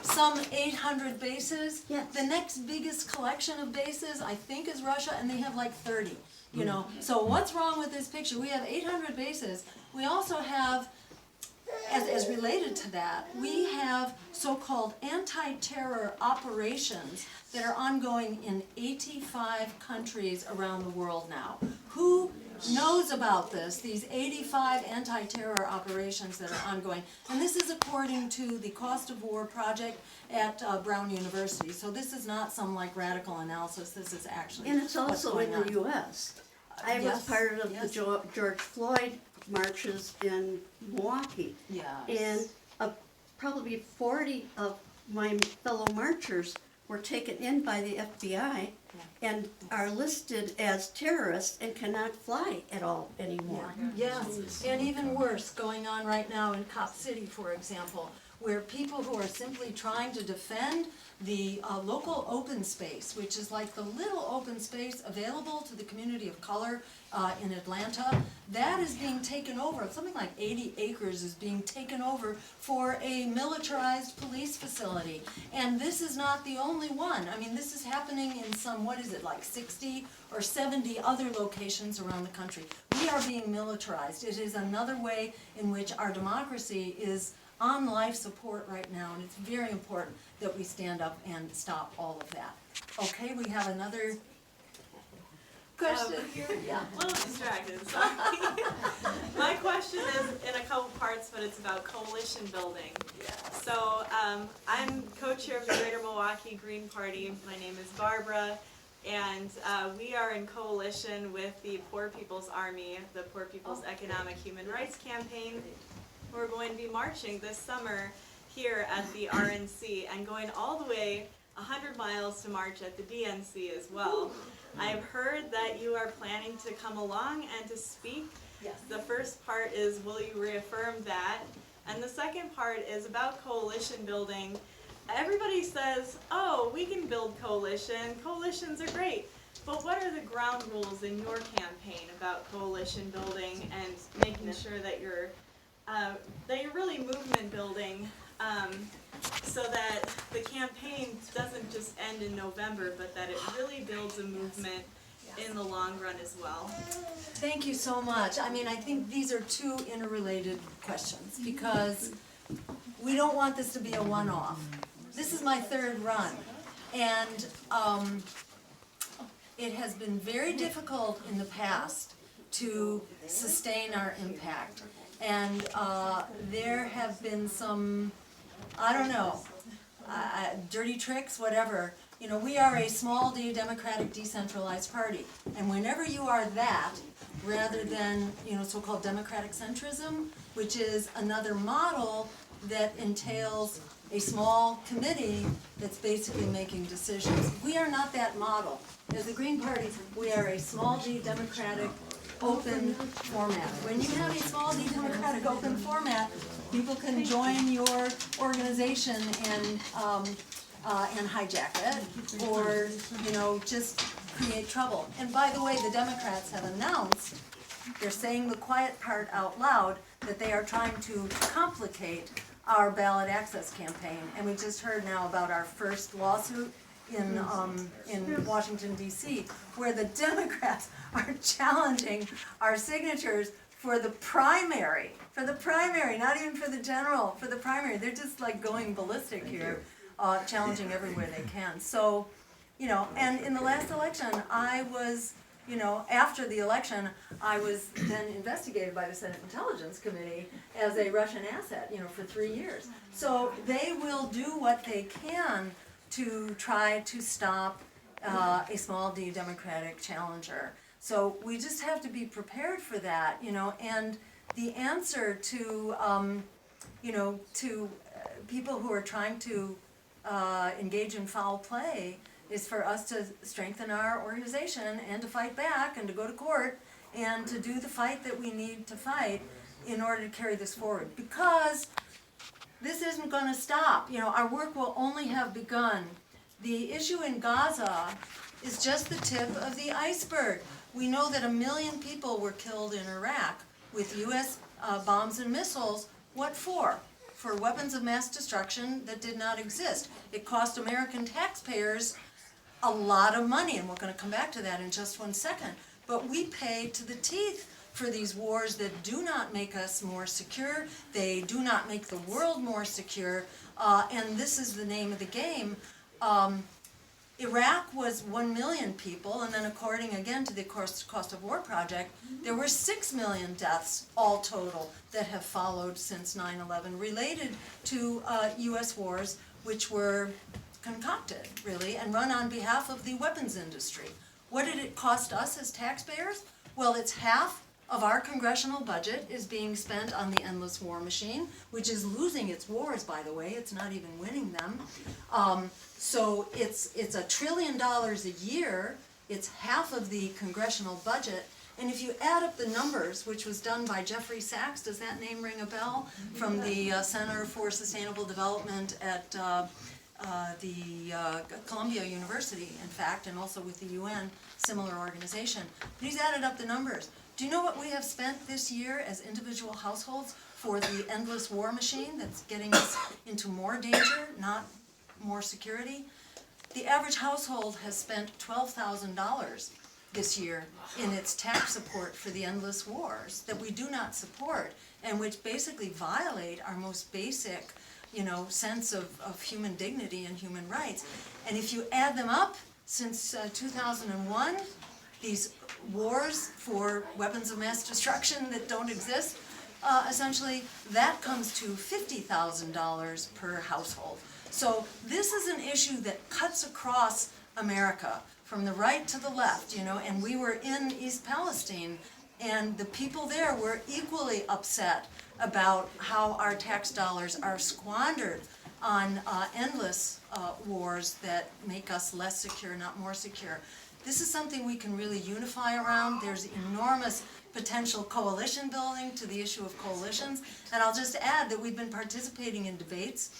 Speaker 2: Some 800 bases.
Speaker 10: Yes.
Speaker 2: The next biggest collection of bases, I think, is Russia, and they have like 30, you know. So what's wrong with this picture? We have 800 bases. We also have, as related to that, we have so-called anti-terror operations that are ongoing in 85 countries around the world now. Who knows about this, these 85 anti-terror operations that are ongoing? And this is according to the Cost of War project at Brown University. So this is not some like radical analysis, this is actually
Speaker 10: And it's
Speaker 2: what's
Speaker 10: also in
Speaker 2: going
Speaker 10: the
Speaker 2: on.
Speaker 10: US. I was
Speaker 2: Yes,
Speaker 10: part of
Speaker 2: yes.
Speaker 10: the George Floyd marches in Milwaukee.
Speaker 2: Yes.
Speaker 10: And probably 40 of my fellow marchers were taken in by the FBI and are listed as terrorists and cannot fly at all anymore.
Speaker 2: Yes, and even worse, going on right now in Cop City, for example, where people who are simply trying to defend the local open space, which is like the little open space available to the community of color in Atlanta, that is being taken over. Something like 80 acres is being taken over for a militarized police facility. And this is not the only one. I mean, this is happening in some, what is it, like 60 or 70 other locations around the country. We are being militarized. It is another way in which our democracy is on life support right now, and it's very important that we stand up and stop all of that. Okay, we have another question. Yeah.
Speaker 11: A little distracted, sorry. My question is in a couple parts, but it's about coalition building. So I'm co-chair of the Greater Milwaukee Green Party. My name is Barbara, and we are in coalition with the Poor People's Army, the Poor People's Economic Human Rights Campaign. We're going to be marching this summer here at the RNC and going all the way 100 miles to march at the DNC as well. I've heard that you are planning to come along and to speak.
Speaker 2: Yes.
Speaker 11: The first part is, will you reaffirm that? And the second part is about coalition building. Everybody says, oh, we can build coalitions are great. But what are the ground rules in your campaign about coalition building and making sure that you're really movement building, so that the campaign doesn't just end in November, but that it really builds a movement in the long run as well?
Speaker 2: Thank you so much. I mean, I think these are two interrelated questions because we don't want this to be a one-off. This is my third run, and it has been very difficult in the past to sustain our impact. And there have been some, I don't know, dirty tricks, whatever. You know, we are a small d democratic decentralized party. And whenever you are that, rather than, you know, so-called democratic centrism, which is another model that entails a small committee that's basically making decisions. We are not that model. As the Green Party, we are a small d democratic open format. When you have a small d democratic open format, people can join your organization and hijack it, or you know, just create trouble. And by the way, the Democrats have announced, they're saying the quiet part out loud, that they are trying to complicate our ballot access campaign. And we just heard now about our first lawsuit in Washington, D.C., where the Democrats are challenging our signatures for the primary, not even for the general, for the primary. They're just like going ballistic here, challenging everywhere they can. So, you know, and in the last election, I was, you know, after the election, I was then investigated by the Senate Intelligence Committee as a Russian asset, you know, for 3 years. So they will do what they can to try to stop a small d democratic challenger. So we just have to be prepared for that, you know, and the answer to, you know, to people who are trying to engage in foul play is for us to strengthen our organization and to fight back and to go to court and to do the fight that we need to fight in order to carry this forward. Because this isn't going to stop. You know, our work will only have begun. The issue in Gaza is just the tip of the iceberg. We know that 1 million people were killed in Iraq with U.S. Bombs and missiles. What for? For weapons of mass destruction that did not exist. It cost American taxpayers a lot of money, and we're going to come back to that in just 1 second. But we pay to the teeth for these wars that do not make us more secure. They do not make the world more secure, and this is the name of the game. Iraq was 1 million people, and then according again to the Cost of War Project, there were 6 million deaths all total that have followed since 9/11 related to U.S. wars, which were concocted, really, and run on behalf of the weapons industry. What did it cost us as taxpayers? Well, it's half of our congressional budget is being spent on the endless war machine, which is losing its wars, by the way. It's not even winning them. So it's $1 trillion a year. It's half of the congressional budget, And if you add up the numbers, which was done by Jeffrey Sachs, does that name ring a bell? From the Center for Sustainable Development at Columbia University, in fact, and also with the UN, similar organization. But he's added up the numbers. Do you know what we have spent this year as individual households for the endless war machine that's getting us into more danger, not more security? The average household has spent $12,000 this year in its tax support for the endless wars that we do not support, and which basically violate our most basic, sense of human dignity and human rights. And if you add them up, since 2001, these wars for weapons of mass destruction that don't exist, essentially that comes to $50,000 per household. So this is an issue that cuts across America from the right to the left, and we were in East Palestine, and the people there were equally upset about how our tax dollars are squandered on endless wars that make us less secure, not more secure. This is something we can really unify around. There's enormous potential coalition building to the issue of coalitions. And I'll just add that we've been participating in debates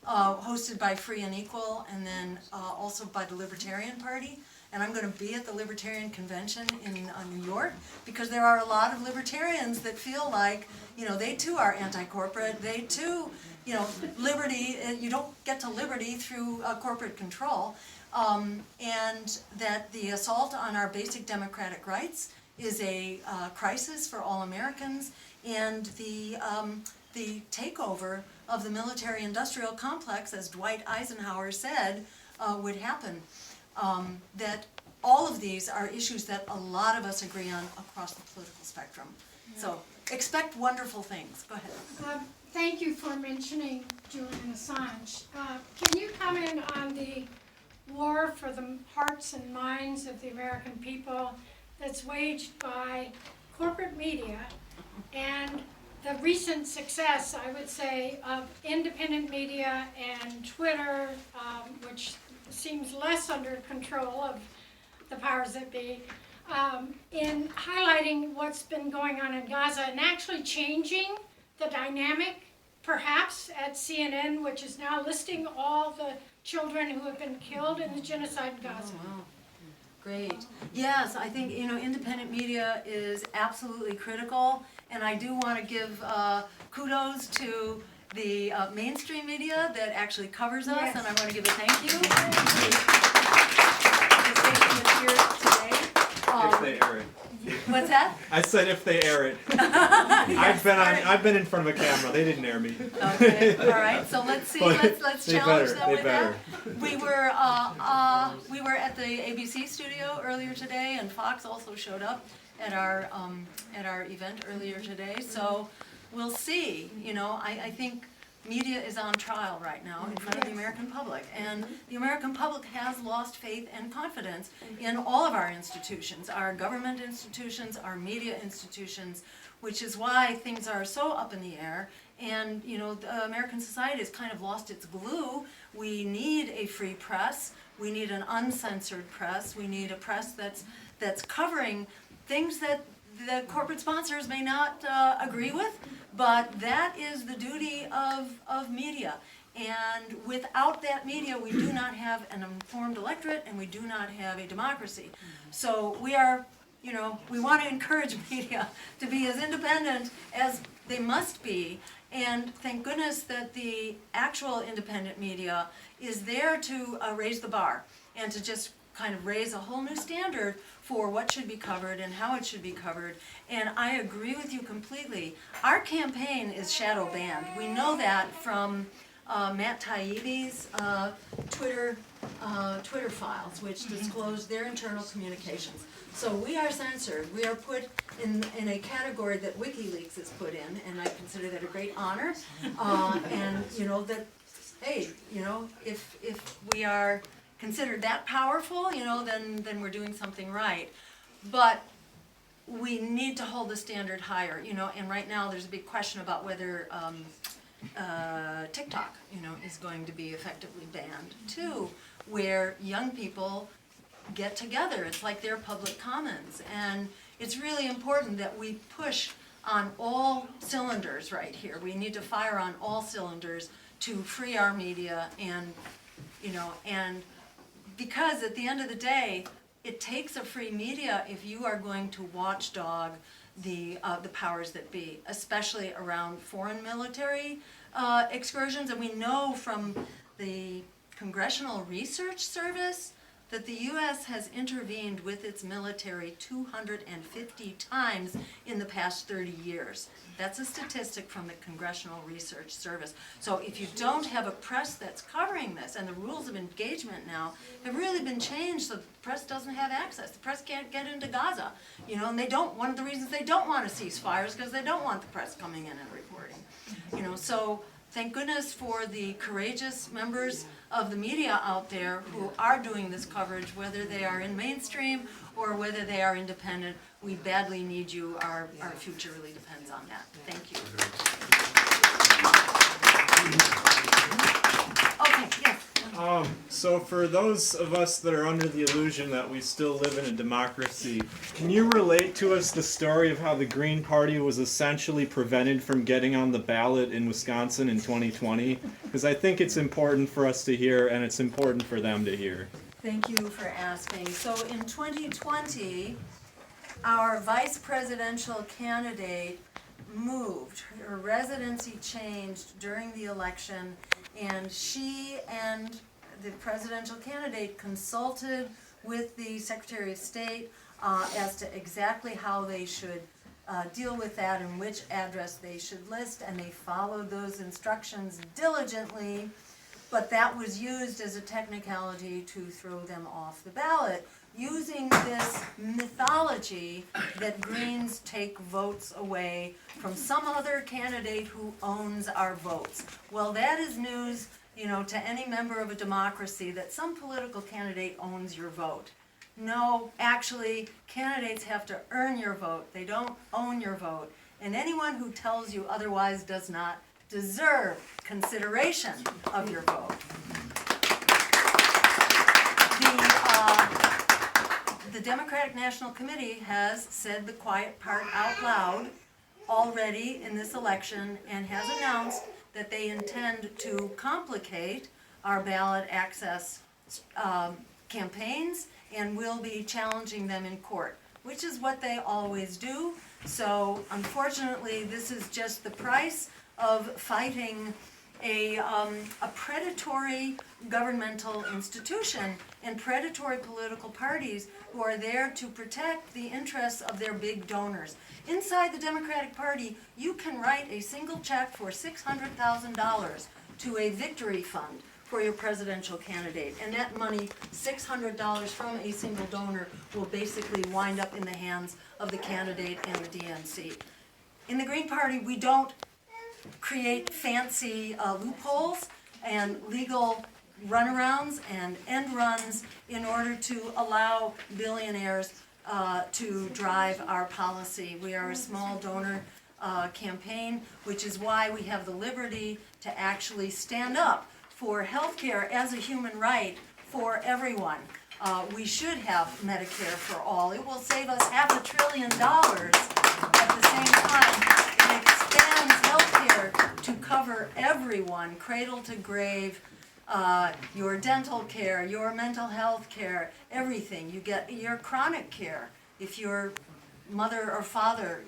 Speaker 2: hosted by Free and Equal, and then also by the Libertarian Party. And I'm going to be at the Libertarian Convention in New York, because there are a lot of libertarians that feel like, they too are anti-corporate, they too, liberty, you don't get to liberty through corporate control, and that the assault on our basic democratic rights is a crisis for all Americans, and the takeover of the military-industrial complex, as Dwight Eisenhower said, would happen. That all of these are issues that a lot of us agree on across the political spectrum. So expect wonderful things. Go ahead.
Speaker 12: Thank you for mentioning Julian Assange. Can you comment on the war for the hearts and minds of the American people that's waged by corporate media and the recent success, I would say, of independent media and Twitter, which seems less under control of the powers that be, in highlighting what's been going on in Gaza and actually changing the dynamic, perhaps at CNN, which is now listing all the children who have been killed in the genocide in Gaza.
Speaker 2: Oh, wow. Great. Yes, I think, independent media is absolutely critical, and I do want to give kudos to the mainstream media that actually covers us, yes. And I want to give a thank you.
Speaker 13: If they air it.
Speaker 2: What's that?
Speaker 13: I said if they air it. Yes, I've been in front of a camera. They didn't air me.
Speaker 2: Okay. All right. So let's see. Let's challenge them with that. We were at the ABC studio earlier today, and Fox also showed up at our event earlier today. So we'll see. I think media is on trial right now in front of the American public, and the American public has lost faith and confidence in all of our institutions, our government institutions, our media institutions, which is why things are so up in the air. And the American society has kind of lost its glue. We need a free press. We need an uncensored press. We need a press that's covering things that the corporate sponsors may not agree with, but that is the duty of media. And without that media, we do not have an informed electorate, and we do not have a democracy. So we are, we want to encourage media to be as independent as they must be. And thank goodness that the actual independent media is there to raise the bar and to just kind of raise a whole new standard for what should be covered and how it should be covered. And I agree with you completely. Our campaign is shadow banned. We know that from Matt Taibbi's Twitter files, which disclose their internal communications. So we are censored. We are put in a category that WikiLeaks is put in, and I consider that a great honor. And that, hey, if we are considered that powerful, then we're doing something right. But we need to hold the standard higher, and right now there's a big question about whether TikTok, is going to be effectively banned too, where young people get together. It's like their public commons, and it's really important that we push on all cylinders right here. We need to fire on all cylinders to free our media and, and because at the end of the day, it takes a free media if you are going to watchdog the powers that be, especially around foreign military excursions. And we know from the Congressional Research Service that the U.S. has intervened with its military 250 times in the past 30 years. That's a statistic from the Congressional Research Service. So if you don't have a press that's covering this, and the rules of engagement now have really been changed so the press doesn't have access. The press can't get into Gaza, and they don't, one of the reasons they don't want to cease fire is because they don't want the press coming in and reporting. So thank goodness for the courageous members of the media out there who are doing this coverage, whether they are in mainstream or whether they are independent. We badly need you. Our future really depends on that. Thank you. Okay, yes.
Speaker 13: So for those of us that are under the illusion that we still live in a democracy, can you relate to us the story of how the Green Party was essentially prevented from getting on the ballot in Wisconsin in 2020? Because I think it's important for us to hear, and it's important for them to hear.
Speaker 2: Thank you for asking. So in 2020, our vice presidential candidate moved. Her residency changed during the election, and she and the presidential candidate consulted with the Secretary of State as to exactly how they should deal with that and which address they should list, and they followed those instructions diligently, but that was used as a technicality to throw them off the ballot, using this mythology that Greens take votes away from some other candidate who owns our votes. Well, that is news, to any member of a democracy, that some political candidate owns your vote. No, actually, candidates have to earn your vote. They don't own your vote. And anyone who tells you otherwise does not deserve consideration of your vote. The Democratic National Committee has said the quiet part out loud already in this election and has announced that they intend to complicate our ballot access campaigns and will be challenging them in court, which is what they always do. So unfortunately, this is just the price of fighting a predatory governmental institution and predatory political parties who are there to protect the interests of their big donors. Inside the Democratic Party, you can write a single check for $600,000 to a victory fund for your presidential candidate, and that money, $600 from a single donor, will basically wind up in the hands of the candidate and the DNC. In the Green Party, we don't create fancy loopholes and legal runarounds and end runs in order to allow billionaires to drive our policy. We are a small donor campaign, which is why we have the liberty to actually stand up for health care as a human right for everyone. We should have Medicare for all. It will save us $500 billion. At the same time, it expands health care to cover everyone, cradle to grave, your dental care, your mental health care, everything. You get your chronic care. If your mother or father,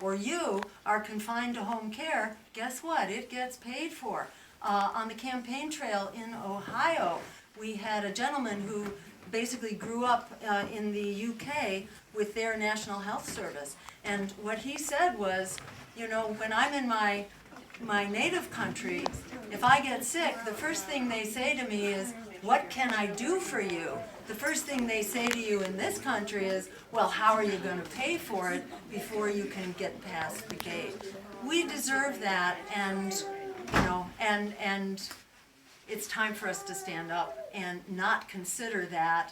Speaker 2: or you are confined to home care, guess what? It gets paid for. On the campaign trail in Ohio, we had a gentleman who basically grew up in the UK with their National Health Service. And what he said was, when I'm in my native country, if I get sick, the first thing they say to me is, what can I do for you? The first thing they say to you in this country is, well, how are you going to pay for it before you can get past the gate? We deserve that, and it's time for us to stand up and not consider that,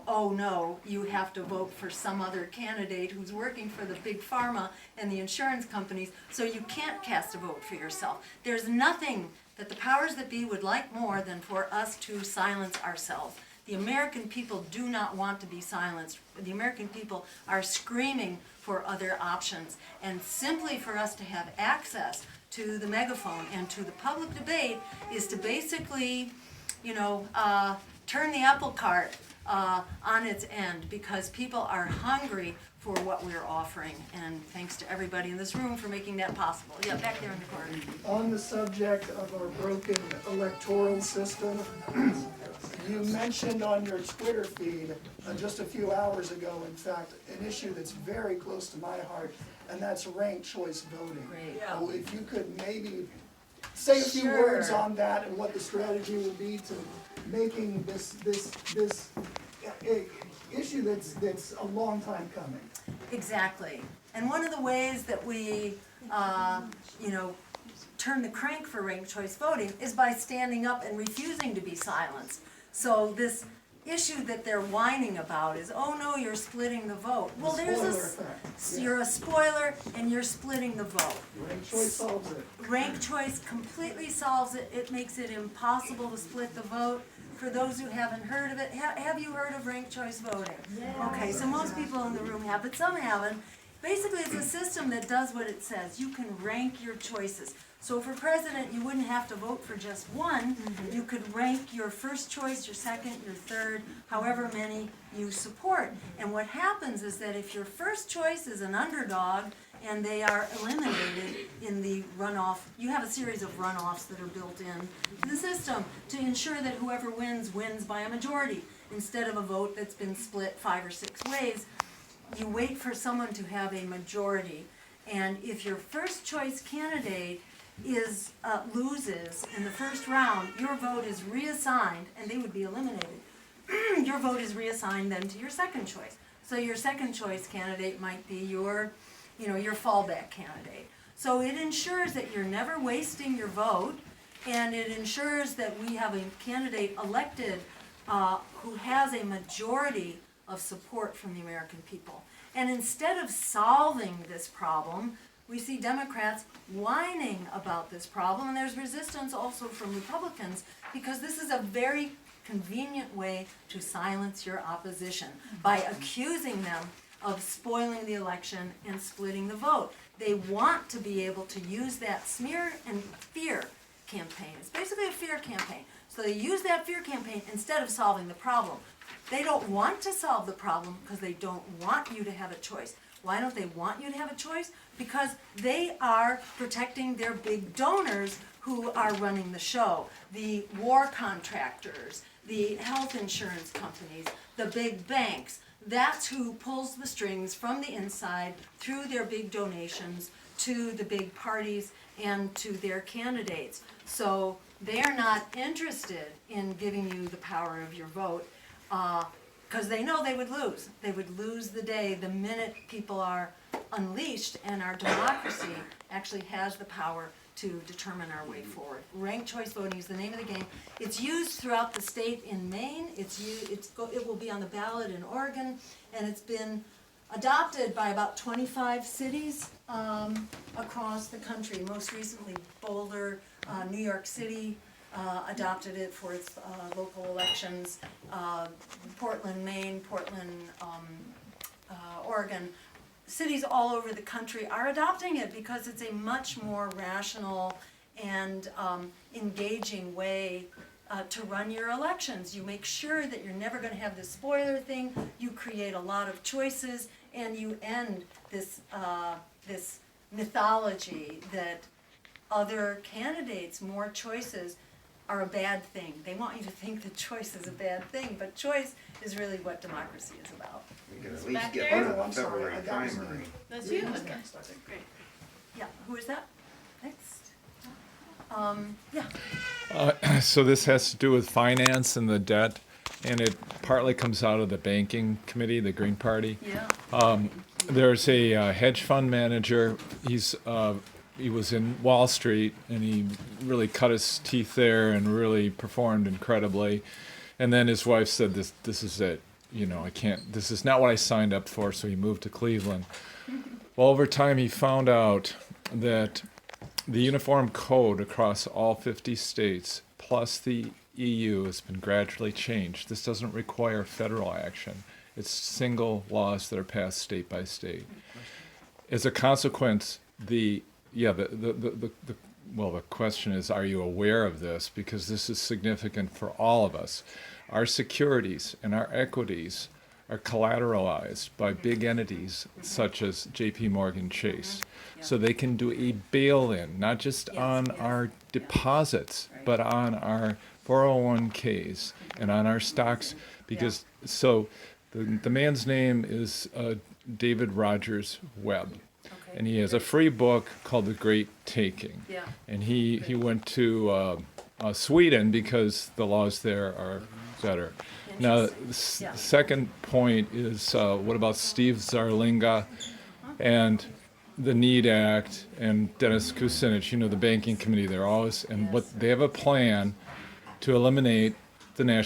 Speaker 2: oh no, you have to vote for some other candidate who's working for the big pharma and the insurance companies, so you can't cast a vote for yourself. There's nothing that the powers that be would like more than for us to silence ourselves. The American people do not want to be silenced. The American people are screaming for other options. And simply for us to have access to the megaphone and to the public debate is to basically, turn the apple cart on its end, because people are hungry for what we're offering. And thanks to everybody in this room for making that possible. Yeah, back there in the corner.
Speaker 14: On the subject of our broken electoral system, you mentioned on your Twitter feed just a few hours ago, in fact, an issue that's very close to my heart, and that's ranked choice voting.
Speaker 2: Great.
Speaker 14: If you could maybe say a few
Speaker 2: Sure.
Speaker 14: words on that and what the strategy would be to making this issue that's a long time coming.
Speaker 2: Exactly. And one of the ways that we, turn the crank for ranked choice voting is by standing up and refusing to be silenced. So this issue that they're whining about is, oh no, you're splitting the vote. Well, there's
Speaker 14: Spoiler effect.
Speaker 2: you're a spoiler and you're splitting the vote.
Speaker 14: Ranked choice solves it.
Speaker 2: Ranked choice completely solves it. It makes it impossible to split the vote. For those who haven't heard of it, have you heard of ranked choice voting? Okay, so most people in the room have, but some haven't. Basically, it's a system that does what it says. You can rank your choices. So for president, you wouldn't have to vote for just one. You could rank your first choice, your second, your third, however many you support. And what happens is that if your first choice is an underdog and they are eliminated in the runoff, you have a series of runoffs that are built in to the system to ensure that whoever wins by a majority instead of a vote that's been split 5 or 6 ways. You wait for someone to have a majority, and if your first choice candidate loses in the first round, your vote is reassigned, and they would be eliminated. Your vote is reassigned then to your second choice. So your second choice candidate might be your fallback candidate. So it ensures that you're never wasting your vote, and it ensures that we have a candidate elected who has a majority of support from the American people. And instead of solving this problem, we see Democrats whining about this problem, and there's resistance also from Republicans, because this is a very convenient way to silence your opposition by accusing them of spoiling the election and splitting the vote. They want to be able to use that smear and fear campaign. It's basically a fear campaign. So they use that fear campaign instead of solving the problem. They don't want to solve the problem because they don't want you to have a choice. Why don't they want you to have a choice? Because they are protecting their big donors who are running the show. The war contractors, the health insurance companies, the big banks. That's who pulls the strings from the inside through their big donations to the big parties and to their candidates. So they're not interested in giving you the power of your vote because they know they would lose. They would lose the day the minute people are unleashed and our democracy actually has the power to determine our way forward. Ranked choice voting is the name of the game. It's used throughout the state in Maine. It will be on the ballot in Oregon, and it's been adopted by about 25 cities across the country. Most recently, Boulder, New York City adopted it for its local elections. Portland, Maine, Portland, Oregon. Cities all over the country are adopting it because it's a much more rational and engaging way to run your elections. You make sure that you're never going to have this spoiler thing. You create a lot of choices, and you end this this mythology that other candidates, more choices, are a bad thing. They want you to think that choice is a bad thing, but choice is really what democracy is about.
Speaker 4: We can at
Speaker 6: Back
Speaker 4: least get
Speaker 6: there?
Speaker 4: rid of
Speaker 14: I'm
Speaker 4: the
Speaker 14: sorry,
Speaker 4: February
Speaker 14: that was
Speaker 4: primary.
Speaker 14: me.
Speaker 6: That's you? Okay. Great.
Speaker 2: Yeah, who is that? Next. Yeah.
Speaker 3: So this has to do with finance and the debt, and it partly comes out of the banking committee, the Green Party.
Speaker 2: Yeah.
Speaker 3: There's a hedge fund manager. He was in Wall Street, and he really cut his teeth there and really performed incredibly. And then his wife said, "This is it. I can't. This is not what I signed up for." So he moved to Cleveland. Well, over time, he found out that the uniform code across all 50 states, plus the EU has been gradually changed. This doesn't require federal action. It's single laws that are passed state by state. As a consequence, the question is, are you aware of this? Because this is significant for all of us. Our securities and our equities are collateralized by big entities such as JP Morgan Chase. So they can do a bail-in, not just on our deposits, but on our 401ks and on our stocks. Because the man's name is David Rogers Webb. And he has a free book called The Great Taking.
Speaker 2: Yeah.
Speaker 3: And he went to Sweden because the laws there are better. Now, the second point is, what about Steve Zarlinga and the NEED Act and Dennis Kucinich, the banking committee, they're always, and what they have a plan to eliminate the national